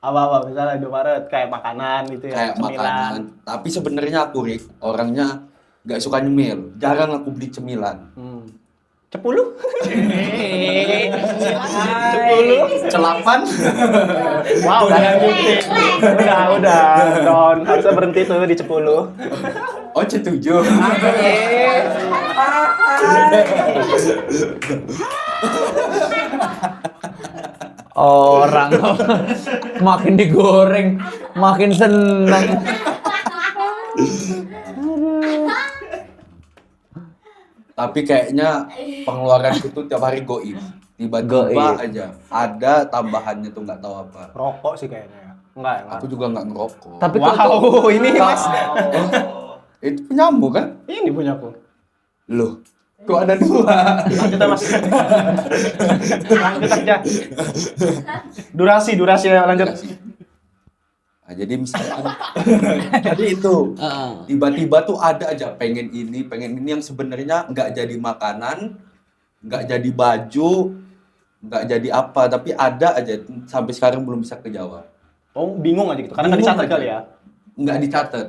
Apa misalnya Indomaret kayak makanan gitu ya, Kayak makanan. Tapi sebenarnya aku Rik, orangnya nggak suka nyemil. Jarang aku beli cemilan. 10? 10? Celapan? Wow, udah lanjutin. Udah. Don, harusnya berhenti tuh di 10. Oh, C7. Orang makin digoreng, makin seneng. Tapi kayaknya pengeluaran itu tiap hari goib. Tiba-tiba Goib. aja ada tambahannya tuh nggak tahu apa. Rokok sih kayaknya. Enggak. Aku juga nggak ngerokok. Tapi Wow, ini Mas. Itu punyamu kan? Ini punyaku. Loh, kok ada dua? Lanjut ya, Mas. Lanjut aja. Durasi ya, lanjut. Nah, jadi misalkan jadi itu tiba-tiba tuh ada aja pengen ini yang sebenarnya nggak jadi makanan, nggak jadi baju, nggak jadi apa, tapi ada aja sampai sekarang belum bisa kejawab. Oh, bingung aja gitu. Karena nggak Bingung dicatat aja. kali ya. Nggak dicatat.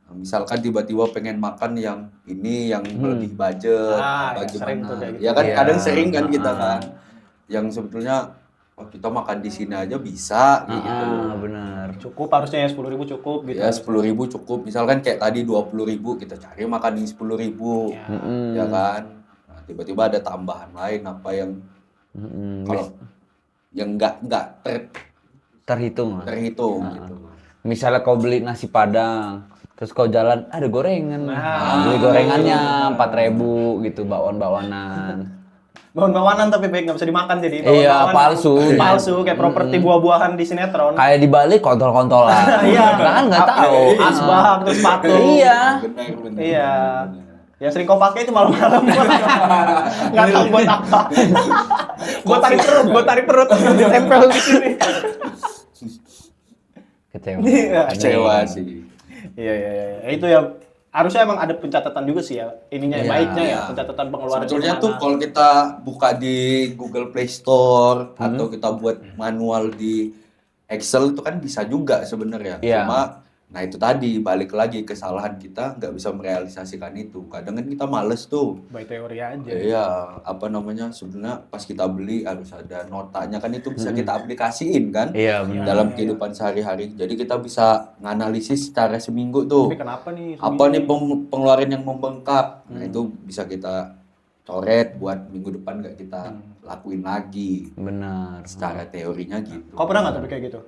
Nah, misalkan tiba-tiba pengen makan yang ini yang lebih budget, sering tuh kayak gitu. ya kan Iya. kadang sering kan kita kan, yang sebetulnya kita makan di sini aja bisa gitu. benar. Cukup harusnya ya 10.000 cukup gitu. Ya 10.000 cukup. Misalkan kayak tadi 20.000 kita cari makan yang 10.000, ya kan. Nah, tiba-tiba ada tambahan lain apa yang kalau yang nggak Terhitung lah. terhitung gitu. Misalnya kau beli nasi padang, terus kau jalan ada gorengan. Beli gorengannya 4.000 gitu, bakwan-bakwanan. Bawang-bawanan tapi baik nggak bisa dimakan jadi. Iya, palsu. Palsu kayak properti buah-buahan di sinetron. Kayak di Bali kontol-kontolan. Iya. Kan nggak tahu. Asbak terus sepatu. Iya. Benar. Iya. Yang sering kau pakai itu malam-malam. Nggak tahu buat apa. Buat tarik perut, ditempel di sini. Kecewa. Iya. Kecewa sih. Iya. Itu ya harusnya emang ada pencatatan juga sih ya. Ininya Iya, baiknya ya, iya. pencatatan pengeluaran. Sebetulnya kemana. tuh kalau kita buka di Google Play Store atau kita buat manual di Excel itu kan bisa juga sebenarnya. Iya. Cuma nah itu tadi balik lagi kesalahan kita nggak bisa merealisasikan itu. Kadang kan kita males tuh. by teori aja. Iya, apa namanya sebenarnya pas kita beli harus ada notanya kan itu bisa kita aplikasiin kan Iya, benar. dalam kehidupan sehari-hari. Jadi kita bisa nganalisis secara seminggu tuh. Tapi kenapa nih? Apa nih pengeluaran yang membengkak? Nah itu bisa kita coret buat minggu depan nggak kita lakuin lagi. Benar. Secara teorinya gitu. Kau pernah nggak tapi kayak gitu?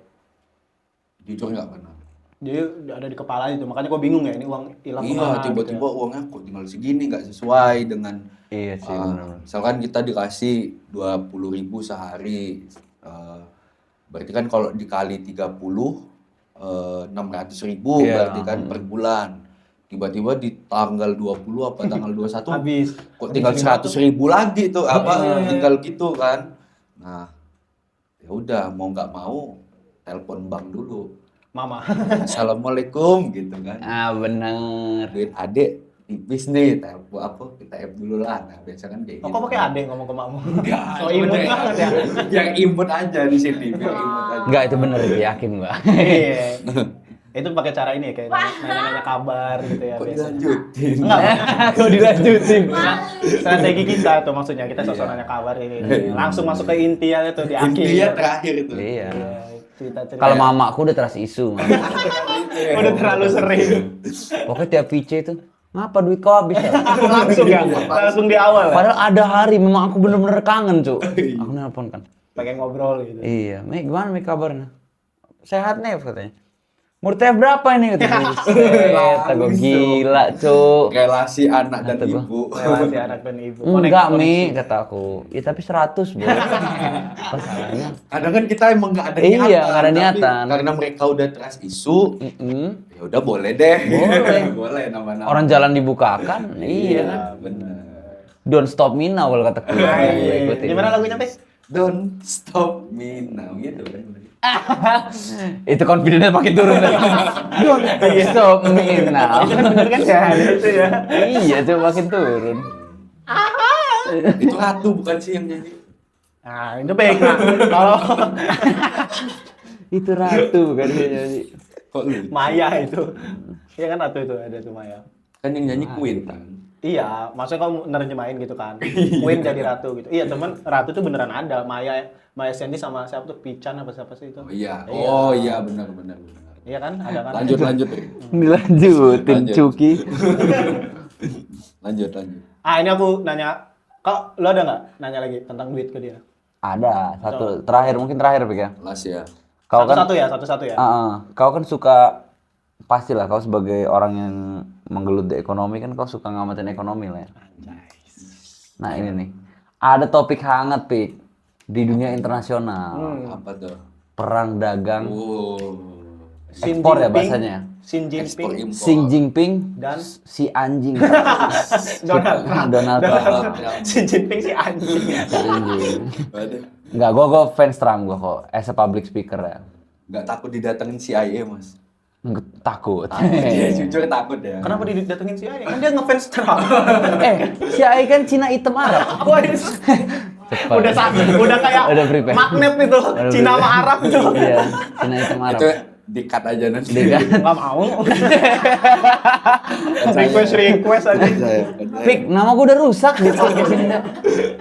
Jujur nggak pernah. Jadi ada di kepala itu, makanya kok bingung ya ini uang hilang Iya, kemana tiba-tiba gitu uangnya kok tinggal segini nggak sesuai dengan Iya sih, benar. misalkan kita dikasih 20.000 sehari, berarti kan kalau dikali 30, 600.000 Iya. berarti kan per bulan. Tiba-tiba di tanggal 20 apa tanggal 21 ya. Habis. kok tinggal 100.000 lagi tuh tinggal gitu kan. Nah, ya udah mau nggak mau telepon bank dulu. Mama. Assalamualaikum gitu kan. Ah, benar. Duit adik tipis nih, telepon apa kita app dulu lah. Nah, biasa kan kayak Oh, kok pakai adek ngomong ke makmu? Enggak, So imut banget ya. Yang imut aja di sini, biar imut aja. Enggak, itu benar, yakin gua. Iya. Itu pakai cara ini ya kayak nanya-nanya kabar gitu ya Kok biasanya. dilanjutin? Enggak, Kok dilanjutin? strategi kita tuh maksudnya kita sosok Iya. nanya kabar ini. Langsung masuk ke inti aja tuh di akhir. Intinya terakhir itu. Iya. Iya, cerita-cerita. Kalau mamaku udah teras isu. Mama. udah terlalu sering. Pokoknya tiap VC itu, ngapa duit kau habis ya? Langsung ya, langsung di awal ya. Padahal ada hari memang aku bener-bener kangen, Cuk. Aku nelpon kan. Pengen ngobrol gitu. Iya, Mek, gimana Mek kabarnya? Sehat nih katanya. Mau TF berapa ini katanya? Kata gue gila, Cuk. Relasi anak dan Kata gua. ibu. Relasi anak dan ibu. Enggak, Koneksi. Mi, kata aku. Ya tapi 100, Bro. Apa salahnya? Kadang kan kita emang nggak ada Iya, niatan. nggak ada tapi niatan. Karena mereka udah trust isu, Mm-mm. ya udah boleh deh. Boleh. Boleh nama-nama. Orang jalan dibukakan. Iya kan. bener. Don't stop me now kalau kata gue. Iya. Gimana lagunya, Pes? Don't stop me now gitu kan. Itu confidence makin turun. Don't stop me now. Itu kan bener kan ya? Itu ya. Iya, coba makin turun. Itu Ratu bukan sih yang nyanyi? Nah, itu baik. Nah, kalau Itu Ratu kan dia nyanyi. Kok lucu? Maya itu. Iya kan Ratu itu ada tuh Maya. Kan yang nyanyi Queen kan. Iya, maksudnya kamu nerjemahin gitu kan. Queen jadi ratu gitu. Iya, teman, ratu tuh beneran ada. Maya Sandy sama siapa tuh Pican apa siapa sih itu? Oh iya. Oh iya benar. Iya kan? Ada kan? Lanjut. Dilanjutin, Lanjut. Cuki. Lanjut. Ah, ini aku nanya. Kok lo ada nggak nanya lagi tentang duit ke dia? Ada satu terakhir, mungkin terakhir Pik ya. Las ya. Kau kan Satu-satu ya. kau kan suka pastilah kau sebagai orang yang menggelut di ekonomi kan kau suka ngamatin ekonomi lah ya. Nah ini nih, ada topik hangat Pik di dunia internasional, Apa tuh? perang dagang, Oh. Xi ekspor ya Jinping, bahasanya. Xi Ekspor Jinping, impor. Xi Jinping Dan? si anjing. Donald Trump. Donald Trump. Xi Jinping si anjing. Si anjing. Waduh. Enggak, gua fans Trump gua kok, as a public speaker ya. Nggak takut didatengin CIA mas? Takut. Dia jujur takut ya. Kenapa didatengin si Ayah? Kan dia ngefans Trump. Si AI kan Cina hitam Arab. Wais. udah kayak Udah prepare. magnet itu. Cina sama Arab tuh. Iya, Cina hitam Arab. Itu di-cut aja nanti. Di-cut. Nggak mau. request aja. Pik, nama gue udah rusak di podcast ini.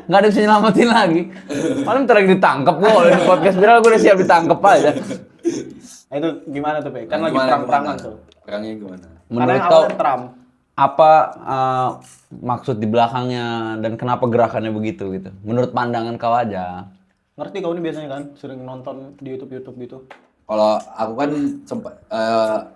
Nggak ada yang bisa nyelamatin lagi. Paling ntar lagi ditangkep gue oleh di podcast viral, gue udah siap ditangkep aja. Nah, itu gimana tuh, Pe? Kan lagi Gimana, perang-perangan gimana? tuh. Perangnya gimana? Karena Menurut yang kau awalnya Trump. apa maksud di belakangnya dan kenapa gerakannya begitu gitu? Menurut pandangan kau aja. Ngerti kau ini biasanya kan sering nonton di YouTube gitu. Kalau aku kan sempat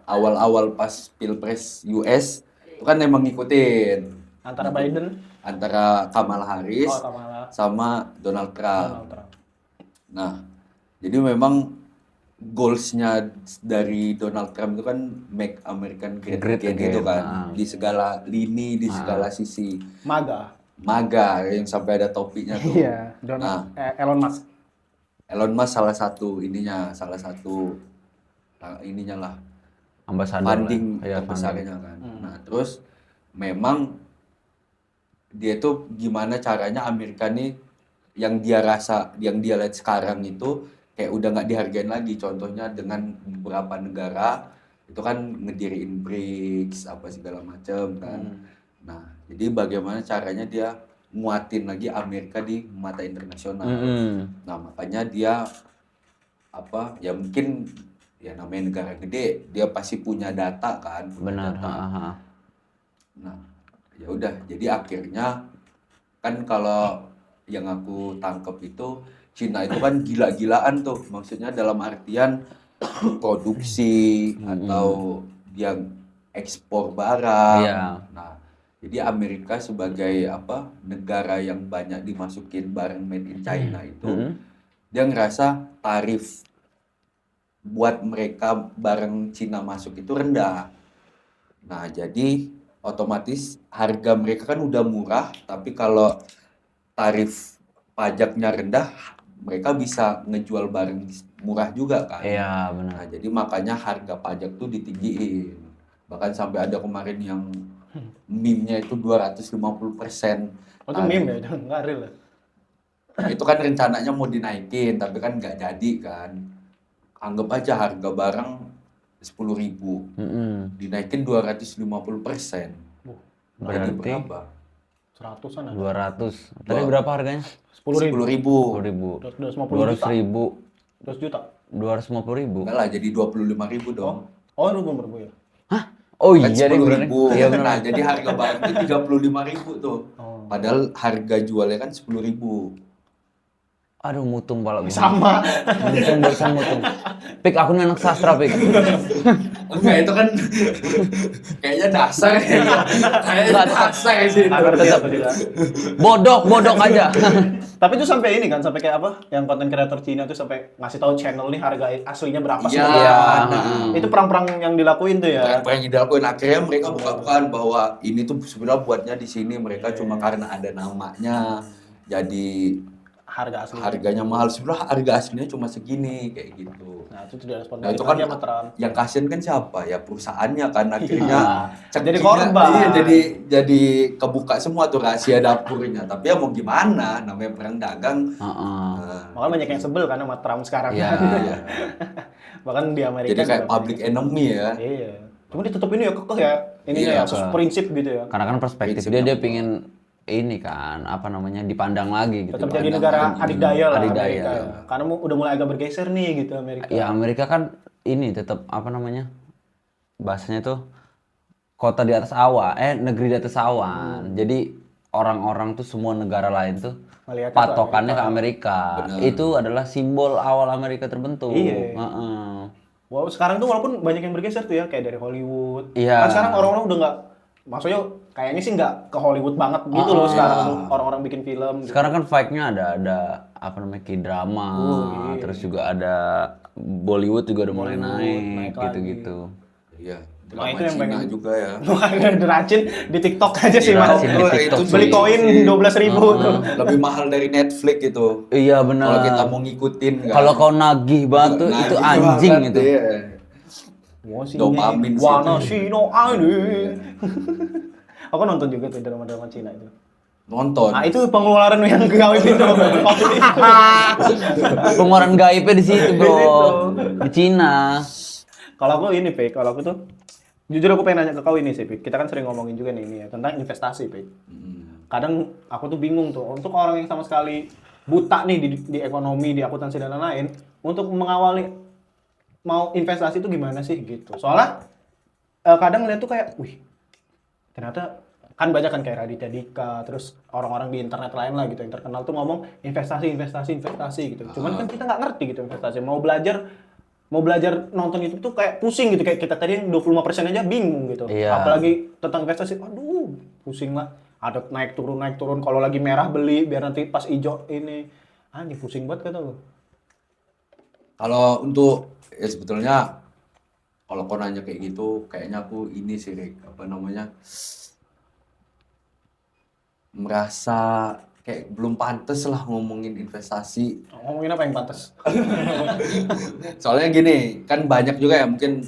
awal-awal pas Pilpres US itu kan emang ngikutin. Antara Biden, antara Kamala Harris Kamala, sama Donald Trump. Donald Trump. Nah, jadi memang goals-nya dari Donald Trump itu kan make American great again gitu kan. Di segala lini, di segala sisi. MAGA yang sampai ada topinya tuh. Iya, Elon Musk. Elon Musk salah satu ininya lah. Ambasador Funding lah. terbesarnya kan. Nah, terus memang dia tuh gimana caranya Amerika nih yang dia lihat sekarang itu kayak udah nggak dihargain lagi. Contohnya dengan beberapa negara itu kan ngediriin BRICS apa segala macam kan. Nah, jadi bagaimana caranya dia nguatin lagi Amerika di mata internasional. Nah, makanya dia ya mungkin ya namanya negara gede, dia pasti punya data kan. Benar. Nah, ya udah, jadi akhirnya kan kalau yang aku tangkap itu Cina itu kan gila-gilaan tuh, maksudnya dalam artian produksi atau dia ekspor barang. Iya. Nah, jadi Amerika sebagai negara yang banyak dimasukin barang made in China itu dia ngerasa tarif buat mereka barang Cina masuk itu rendah. Nah, jadi otomatis harga mereka kan udah murah, tapi kalau tarif pajaknya rendah, mereka bisa ngejual barang murah juga kan. Iya, benar. Nah, jadi makanya harga pajak tuh ditinggiin. Bahkan sampai ada kemarin yang meme-nya itu 250%. Oh, itu meme ya, nggak real. Itu kan rencananya mau dinaikin, tapi kan nggak jadi kan. Anggap aja harga barang 10.000, dinaikin 250%. Berarti berapa? 100-an ada. 200. Tadi berapa harganya? 10.000. 200.000. 200 juta. 250.000. Enggak lah, jadi 25.000 dong. Oh, 25.000 ya. Hah? Oh Kan iya deh, 10.000. Iya benar. Nah, jadi harga barang itu 35.000 tuh. Padahal harga jualnya kan 10.000. Aduh, mutung pala gue. Sama. Mutung. Pik, aku nih anak sastra, Pik. Enggak, itu kan kayaknya dasar ya. Kayaknya dasar sih. Tetap. Bodok aja. Tapi itu sampai ini kan, sampai kayak apa? Yang konten kreator Cina tuh sampai ngasih tahu channel nih harga aslinya berapa sih? Iya. Itu perang-perang yang dilakuin tuh ya. Perang yang dilakuin akhirnya mereka buka-bukaan bahwa ini tuh sebenarnya buatnya di sini mereka cuma karena ada namanya. Jadi harganya mahal, sebenarnya harga aslinya cuma segini kayak gitu. Nah, itu tidak respon. Nah, itu kan yang kasihan kan siapa? Ya perusahaannya kan akhirnya jadi korban. Iya, jadi kebuka semua tuh rahasia dapurnya. Tapi ya mau gimana? Namanya perang dagang. Makanya banyak yang sebel kan sama Trump sekarang. Iya. Bahkan di Amerika. Jadi kayak public enemy ya. Iya. Cuma ditutupin ya kekeh ya. Ini ya prinsip gitu ya. Karena kan perspektif dia pingin ini kan dipandang lagi gitu. Tetap jadi negara adidaya lah. Adidaya. Karena udah mulai agak bergeser nih gitu Amerika. Ya Amerika kan ini tetap bahasanya tuh kota di atas awan, negeri di atas awan. Jadi orang-orang tuh semua negara lain tuh patokannya ke Amerika. Itu adalah simbol awal Amerika terbentuk. Iya. Wow, sekarang tuh walaupun banyak yang bergeser tuh ya, kayak dari Hollywood. Iya. Kan sekarang orang-orang udah nggak, maksudnya kayaknya sih nggak ke Hollywood banget gitu loh sekarang tuh orang-orang bikin film. Sekarang kan fight-nya ada K-drama, terus juga ada Bollywood juga udah mulai naik gitu-gitu. Iya. Nah, itu yang Cina pengen juga ya. Deracin di TikTok aja sih Mas. Itu Beli koin 12.000 tuh. Lebih mahal dari Netflix itu. Iya benar. Kalau kita mau ngikutin kan. Kalau kau nagih banget tuh itu anjing itu. Dopamin sih. Wana Shino Aini. Aku nonton juga tuh drama-drama Cina itu. Nonton. Nah, itu pengeluaran yang gawe itu. Pengeluaran gaibnya di situ, Bro. Di Cina. Kalau aku ini, Pik, kalau aku tuh jujur aku pengen nanya ke kau ini sih, Pik. Kita kan sering ngomongin juga nih ini ya tentang investasi, Pik. Kadang aku tuh bingung tuh untuk orang yang sama sekali buta nih di ekonomi, di akuntansi dan lain-lain untuk mengawali mau investasi itu gimana sih gitu. Soalnya kadang ngeliat tuh kayak, wih, ternyata kan banyak kan kayak Raditya Dika, terus orang-orang di internet lain lah gitu yang terkenal tuh ngomong investasi gitu. Cuman kan kita nggak ngerti gitu investasi. Mau belajar nonton itu tuh kayak pusing gitu, kayak kita tadi yang 25% aja bingung gitu. Iya. Apalagi tentang investasi, aduh pusing lah. ada naik turun. Kalau lagi merah beli biar nanti pas hijau ini. Anjing pusing banget kata lu. Kalau untuk ya sebetulnya kalau kau nanya kayak gitu, kayaknya aku ini sih Rick, apa namanya, merasa kayak belum pantas lah ngomongin investasi. Ngomongin apa yang pantas? Soalnya gini, kan banyak juga ya mungkin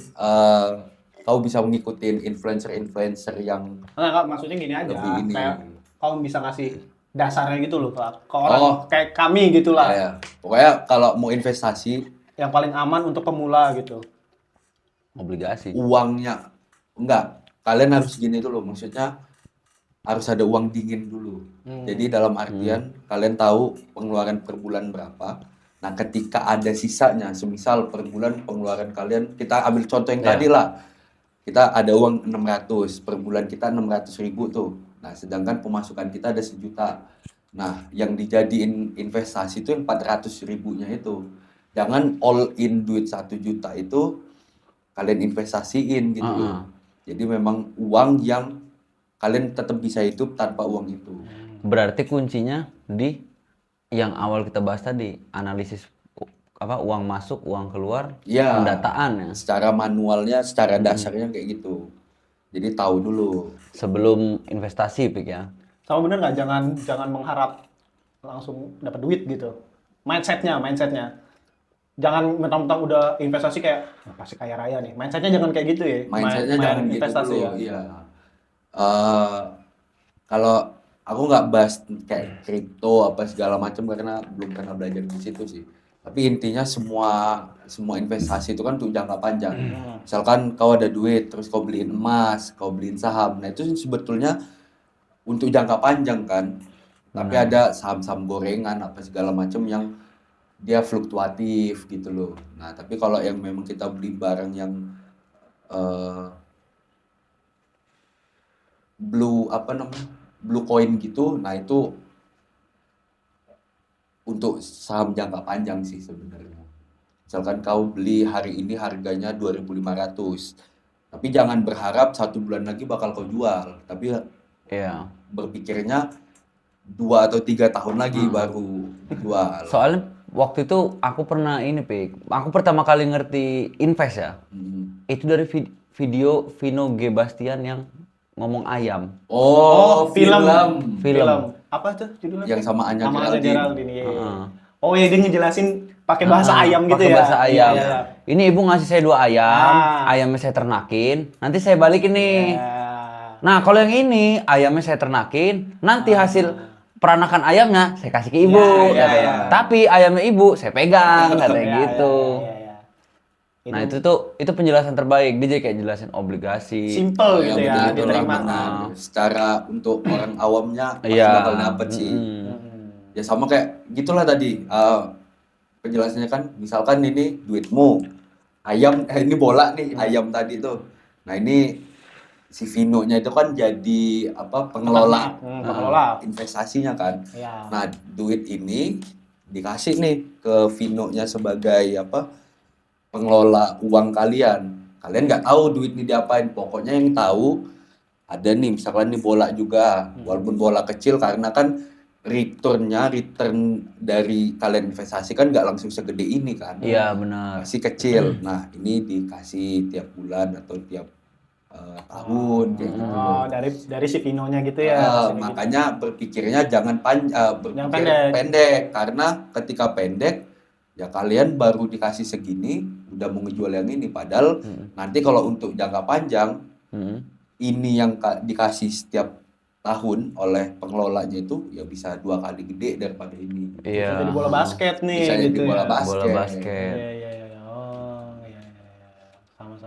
kau bisa ngikutin influencer-influencer yang Enggak, maksudnya gini aja. lebih ini. Kayak kau bisa ngasih dasarnya gitu loh ke orang Oh. kayak kami gitu lah. Ya, pokoknya kalau mau investasi, Yang paling aman untuk pemula gitu. Obligasi. uangnya enggak, kalian harus gini dulu, maksudnya harus ada uang dingin dulu. Jadi dalam artian kalian tahu pengeluaran per bulan berapa. Nah, ketika ada sisanya, semisal per bulan pengeluaran kalian, kita ambil contoh yang tadi lah. Kita ada uang 600, per bulan kita 600.000 tuh. Nah, sedangkan pemasukan kita ada 1 juta. Nah, yang dijadiin investasi itu yang 400.000-nya itu. Jangan all in duit 1 juta itu kalian investasiin gitu loh. Jadi memang uang yang kalian tetap bisa hidup tanpa uang itu. Berarti kuncinya di yang awal kita bahas tadi, analisis uang masuk, uang keluar, Ya, pendataan ya. secara manualnya, secara dasarnya kayak gitu. Jadi tahu dulu. Sebelum investasi Pik ya. Sama bener nggak? Jangan mengharap langsung dapat duit gitu. Mindsetnya. Jangan mentang-mentang udah investasi kayak pasti kaya raya nih. Mindsetnya jangan kayak gitu ya. Mindsetnya jangan gitu investasi dulu. ya. Iya. Kalau aku nggak bahas kayak kripto apa segala macam karena belum pernah belajar di situ sih. Tapi intinya semua investasi itu kan untuk jangka panjang. Misalkan kau ada duit, terus kau beliin emas, kau beliin saham. Nah itu sebetulnya untuk jangka panjang kan. Tapi ada saham-saham gorengan apa segala macam yang dia fluktuatif gitu loh. Nah tapi kalau yang memang kita beli barang yang blue coin gitu, nah itu untuk saham jangka panjang sih sebenarnya. Misalkan kau beli hari ini harganya 2.500, tapi jangan berharap 1 bulan lagi bakal kau jual, tapi Iya. berpikirnya 2 atau 3 tahun lagi baru jual. Soalnya waktu itu aku pernah ini Pik. Aku pertama kali ngerti invest ya. Itu dari video Vino G. Bastian yang ngomong ayam. Oh, film. Apa tuh judulnya? Yang sama Anya Sama Anya Geraldine. Geraldine. Iya. Oh ya dia ngejelasin pakai bahasa ayam gitu Pakai ya. bahasa ayam. Iya, iya. Ini ibu ngasih saya 2 ayam, ayamnya saya ternakin, nanti saya balikin nih. Ya. Nah kalau yang ini ayamnya saya ternakin, nanti hasil peranakan ayamnya saya kasih ke ibu. Ya, katanya. ya. Tapi ayamnya ibu saya pegang katanya Ya, gitu. ya, ya, ya. Nah itu penjelasan terbaik, dia jadi kayak jelasin obligasi. Simple gitu ya, betul, diterima. benar. Secara untuk orang awamnya pasti Iya. bakal dapet sih. Ya sama kayak gitulah tadi. Penjelasannya kan, misalkan ini duitmu, ayam, ini bola nih, ayam tadi tuh. Nah ini si Vino-nya itu kan jadi apa pengelola investasinya kan. Ya. Nah duit ini dikasih nih ke Vino-nya sebagai apa pengelola uang kalian. Kalian nggak tahu duit ini diapain. Pokoknya yang tahu ada nih misalkan nih bola juga, walaupun bola kecil karena kan return dari kalian investasi kan nggak langsung segede ini kan. Iya benar. Masih kecil. Nah ini dikasih tiap bulan atau tiap tahun kayak gitu. Oh, dari si Vino-nya gitu ya. Makanya berpikirnya jangan Jangan pendek karena ketika pendek ya kalian baru dikasih segini udah mau ngejual yang ini padahal nanti kalau untuk jangka panjang ini yang dikasih setiap tahun oleh pengelolanya itu ya bisa 2 kali gede daripada ini. Iya. Jadi bola basket nih Bisa jadi gitu bola ya. basket. Bola basket. Iya. Oh, iya. Sama.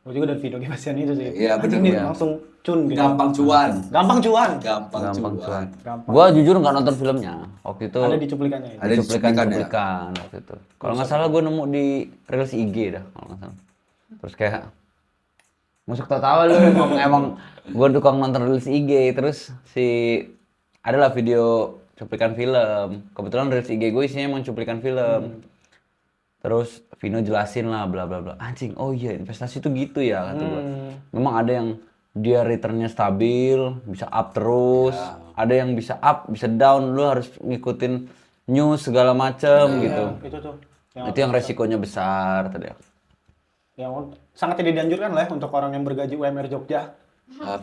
Gue juga dari video Bastian itu sih. Iya, bener, Anjing nih, iya. langsung cun gitu. Gampang cuan. Gampang cuan. Gampang cuan. Gua jujur nggak nonton filmnya. Waktu itu Ada di cuplikannya ya. Ada di cuplikan ya? cuplikan waktu itu. Kalau nggak salah gue nemu di reels IG dah kalau nggak salah. Terus kayak masuk tawa lu emang gue tukang nonton reels IG terus adalah video cuplikan film. Kebetulan reels IG gue isinya emang cuplikan film. Terus Vino jelasin lah bla bla bla. Anjing, oh iya investasi itu gitu ya kata gue. Memang ada yang dia returnnya stabil, bisa up terus. Ada yang bisa up, bisa down, lu harus ngikutin news segala macem gitu. Itu tuh. Itu yang resikonya besar tadi. Yang sangat tidak dianjurkan lah untuk orang yang bergaji UMR Jogja.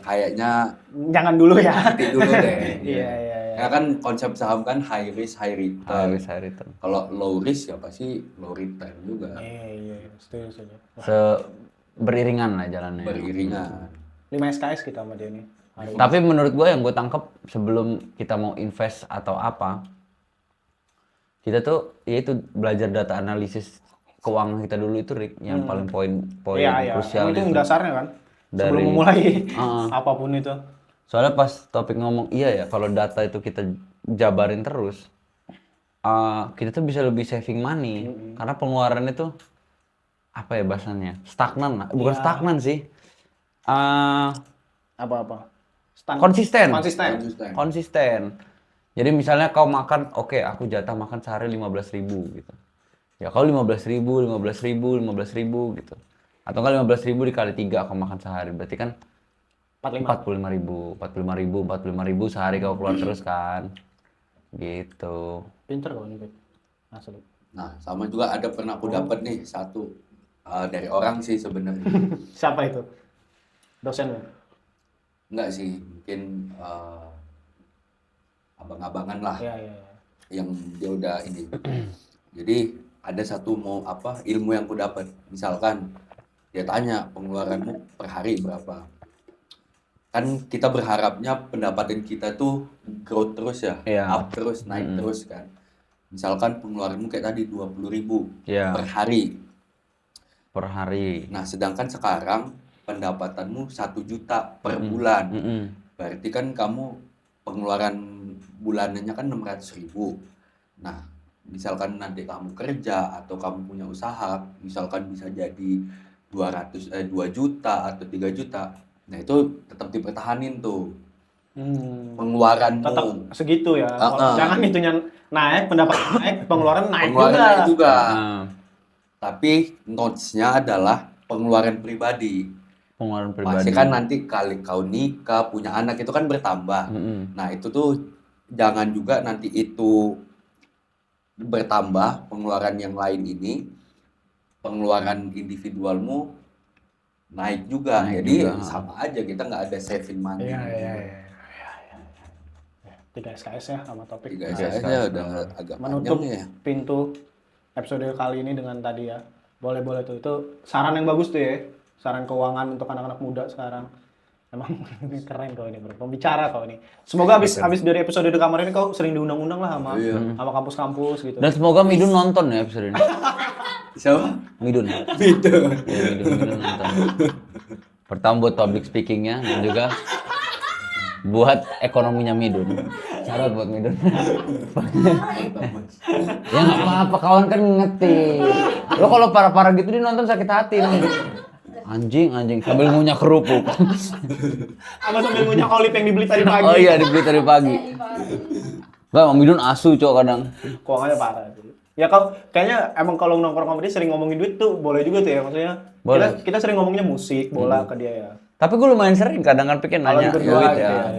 Kayaknya Jangan dulu ya. nanti dulu deh. Iya. Ya kan konsep saham kan high risk high return. High return. Kalau low risk ya pasti low return juga. Iya. Setuju. Beriringan lah jalannya. Beriringan. 5 SKS kita sama dia nih. Tapi menurut gue yang gue tangkep sebelum kita mau invest atau apa, kita tuh yaitu belajar data analisis keuangan kita dulu itu Rick, yang paling poin krusial itu dasarnya kan. Sebelum memulai apapun itu. Soalnya pas topik ngomong iya ya, kalau data itu kita jabarin terus, kita tuh bisa lebih saving money karena pengeluaran itu apa ya bahasanya, stagnan lah, bukan stagnan sih, Apa-apa? Konsisten. Jadi misalnya kau makan, oke, aku jatah makan sehari 15.000 gitu. Ya kau 15.000 gitu. Atau kan 15.000 dikali 3 kau makan sehari, berarti kan 45.000 sehari kau keluar terus kan. Gitu. Pinter kau nih, asli. Nah, sama juga ada pernah aku dapat nih satu dari orang sih sebenarnya. Siapa itu? Dosen ya? Enggak sih, mungkin abang-abangan lah. Iya. Yang dia udah ini. Jadi ada satu ilmu yang aku dapat. Misalkan dia tanya pengeluaranmu per hari berapa. Kan kita berharapnya pendapatan kita tuh growth terus ya, up terus, naik terus kan. Misalkan pengeluaranmu kayak tadi 20.000 per hari. Nah, sedangkan sekarang pendapatanmu 1 juta per bulan. Berarti kan kamu pengeluaran bulanannya kan 600.000. Nah, misalkan nanti kamu kerja atau kamu punya usaha, misalkan bisa jadi 2 juta atau 3 juta. Nah, itu tetap dipertahanin tuh. Pengeluaranmu. Tetap segitu ya. Jangan itunya naik, pendapatan naik, pengeluaran naik juga. Tapi notes-nya adalah pengeluaran pribadi. Pasti kan nanti kali kau nikah, punya anak itu kan bertambah. Nah, itu tuh jangan juga nanti itu bertambah pengeluaran yang lain ini, pengeluaran individualmu naik juga. Jadi sama aja, kita nggak ada saving money. Iya. 3 SKS ya sama topik. 3 SKS ya udah agak menutup panjang ya. pintu episode kali ini dengan tadi ya. Boleh tuh. Itu saran yang bagus tuh ya. Saran keuangan untuk anak-anak muda sekarang. Emang ini keren kau ini, bro. Pembicara kau ini. Semoga habis dari episode kamar ini kau sering diundang-undang lah sama kampus-kampus gitu. Dan semoga Midun nonton ya episode ini. Siapa? Midun. Ya, Midun nonton. Pertama buat public speakingnya dan juga buat ekonominya Midun. Syarat buat Midun. Ya nggak apa-apa, kawan kan ngerti. Lo kalau parah-parah gitu dia nonton sakit hati. Anjing sambil ngunyah kerupuk. Sama sambil ngunyah olive yang dibeli tadi pagi. Oh iya, dibeli tadi pagi. Enggak, Mang Midun asu cok kadang. Keuangannya parah sih. Ya kau kayaknya emang kalau nongkrong sama dia sering ngomongin duit tuh boleh juga tuh ya, maksudnya. Kita sering ngomongnya musik, bola ke dia ya. Tapi gue lumayan sering kadang kan pikir nanya duit ya.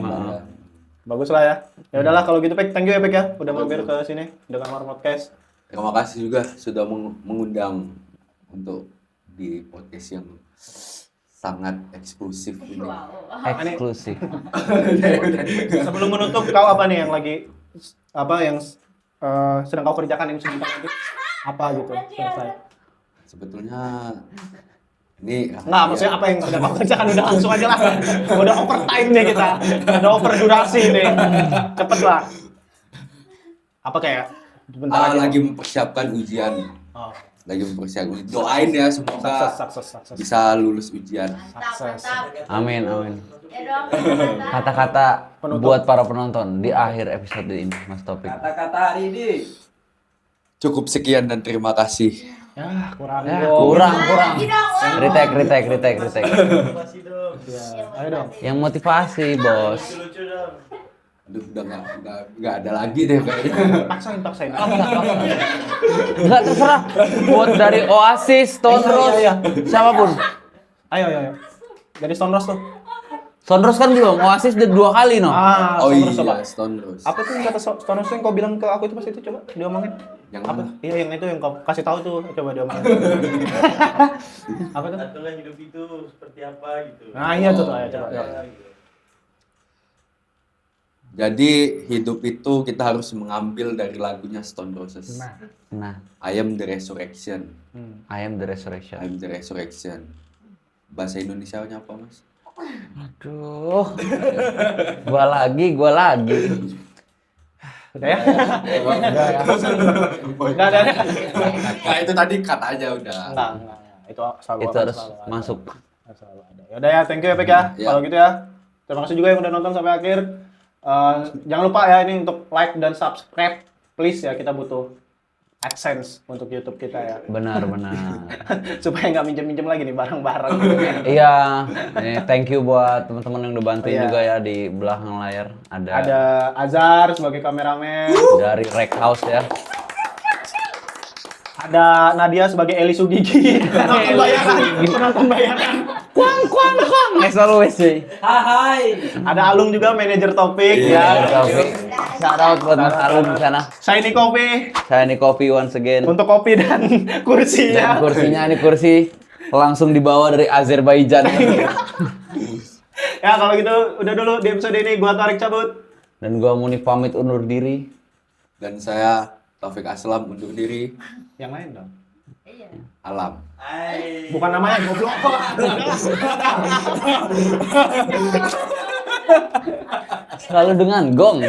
Bagus lah ya. Ya udahlah kalau gitu Pek, thank you ya Pek ya udah mampir ke sini The Kamar Podcast. Terima kasih juga sudah mengundang untuk di podcast yang sangat eksklusif ini. Eksklusif. Sebelum menutup, kau apa nih yang lagi sedang kau kerjakan yang sebentar lagi? Apa gitu selesai? Sebetulnya ini maksudnya apa yang sedang kau kerjakan udah langsung aja lah. Udah overtime nih kita. Udah over durasi nih. Cepet lah. Apa kayak bentar lagi mempersiapkan ujian. Lagi mempersiapkan. Doain ya semoga sukses. bisa lulus ujian. Sukses. Amin. Kata-kata buat para penonton di akhir episode ini, Mas Topik. Kata-kata hari ini. Cukup sekian dan terima kasih. Ya, kurang. Retake. Motivasi dong. Ayo dong. Yang motivasi, Bos. Lucu dong. Aduh, udah nggak ada lagi deh kayaknya. Paksain. Enggak terserah. Buat dari Oasis, Stone Roses, siapapun. Ayo. Dari Stone Roses tuh. Sondros kan belum, Oasis udah 2 kali no. Oh Stone Rose, iya, coba. Stone Rose. Apa tuh yang kata Stone Rose yang kau bilang ke aku itu pas itu, coba diomongin. Yang Apa? mana? Iya, yang itu yang kau kasih tahu tuh, coba diomongin. Apa tuh? Aturan hidup itu seperti apa gitu. Nah, iya tuh, ayo coba. Jadi hidup itu kita harus mengambil dari lagunya Stone Roses. Nah, I am the resurrection. I am the resurrection. I am the resurrection. Bahasa Indonesianya apa, Mas? Aduh. Gua lagi. Udah ya? Enggak ada. Nah, itu tadi cut aja udah. Enggak. Itu selalu Itu akan harus selalu ada. masuk. Selalu ada. Ya udah ya, thank you ya Pek ya. Ya. Kalau gitu ya. Terima kasih juga yang udah nonton sampai akhir. Jangan lupa ya ini untuk like dan subscribe. Please ya, kita butuh AdSense untuk YouTube kita ya. Benar. Supaya nggak minjem-minjem lagi nih barang-barang. Iya, thank you buat teman-teman yang udah bantuin Iya. juga ya di belakang layar. Ada Azhar sebagai kameramen. Dari Rec House ya. Ada Nadia sebagai Eli Sugigi. Penonton bayaran. Kuang. As always sih. Hai. Ada Alung juga manajer topik ya. Shout out buat Mas Alun di sana. Shiny Coffee Saya nih kopi once again. untuk kopi dan kursinya. Dan kursinya ini kursi langsung dibawa dari Azerbaijan. Ya kalau gitu udah dulu di episode ini gua Tarik cabut. Dan gua Muni pamit undur diri. Dan saya Taufik Aslam undur diri. Yang lain dong. Alam. Hai. Bukan namanya goblok. Selalu dengan gong.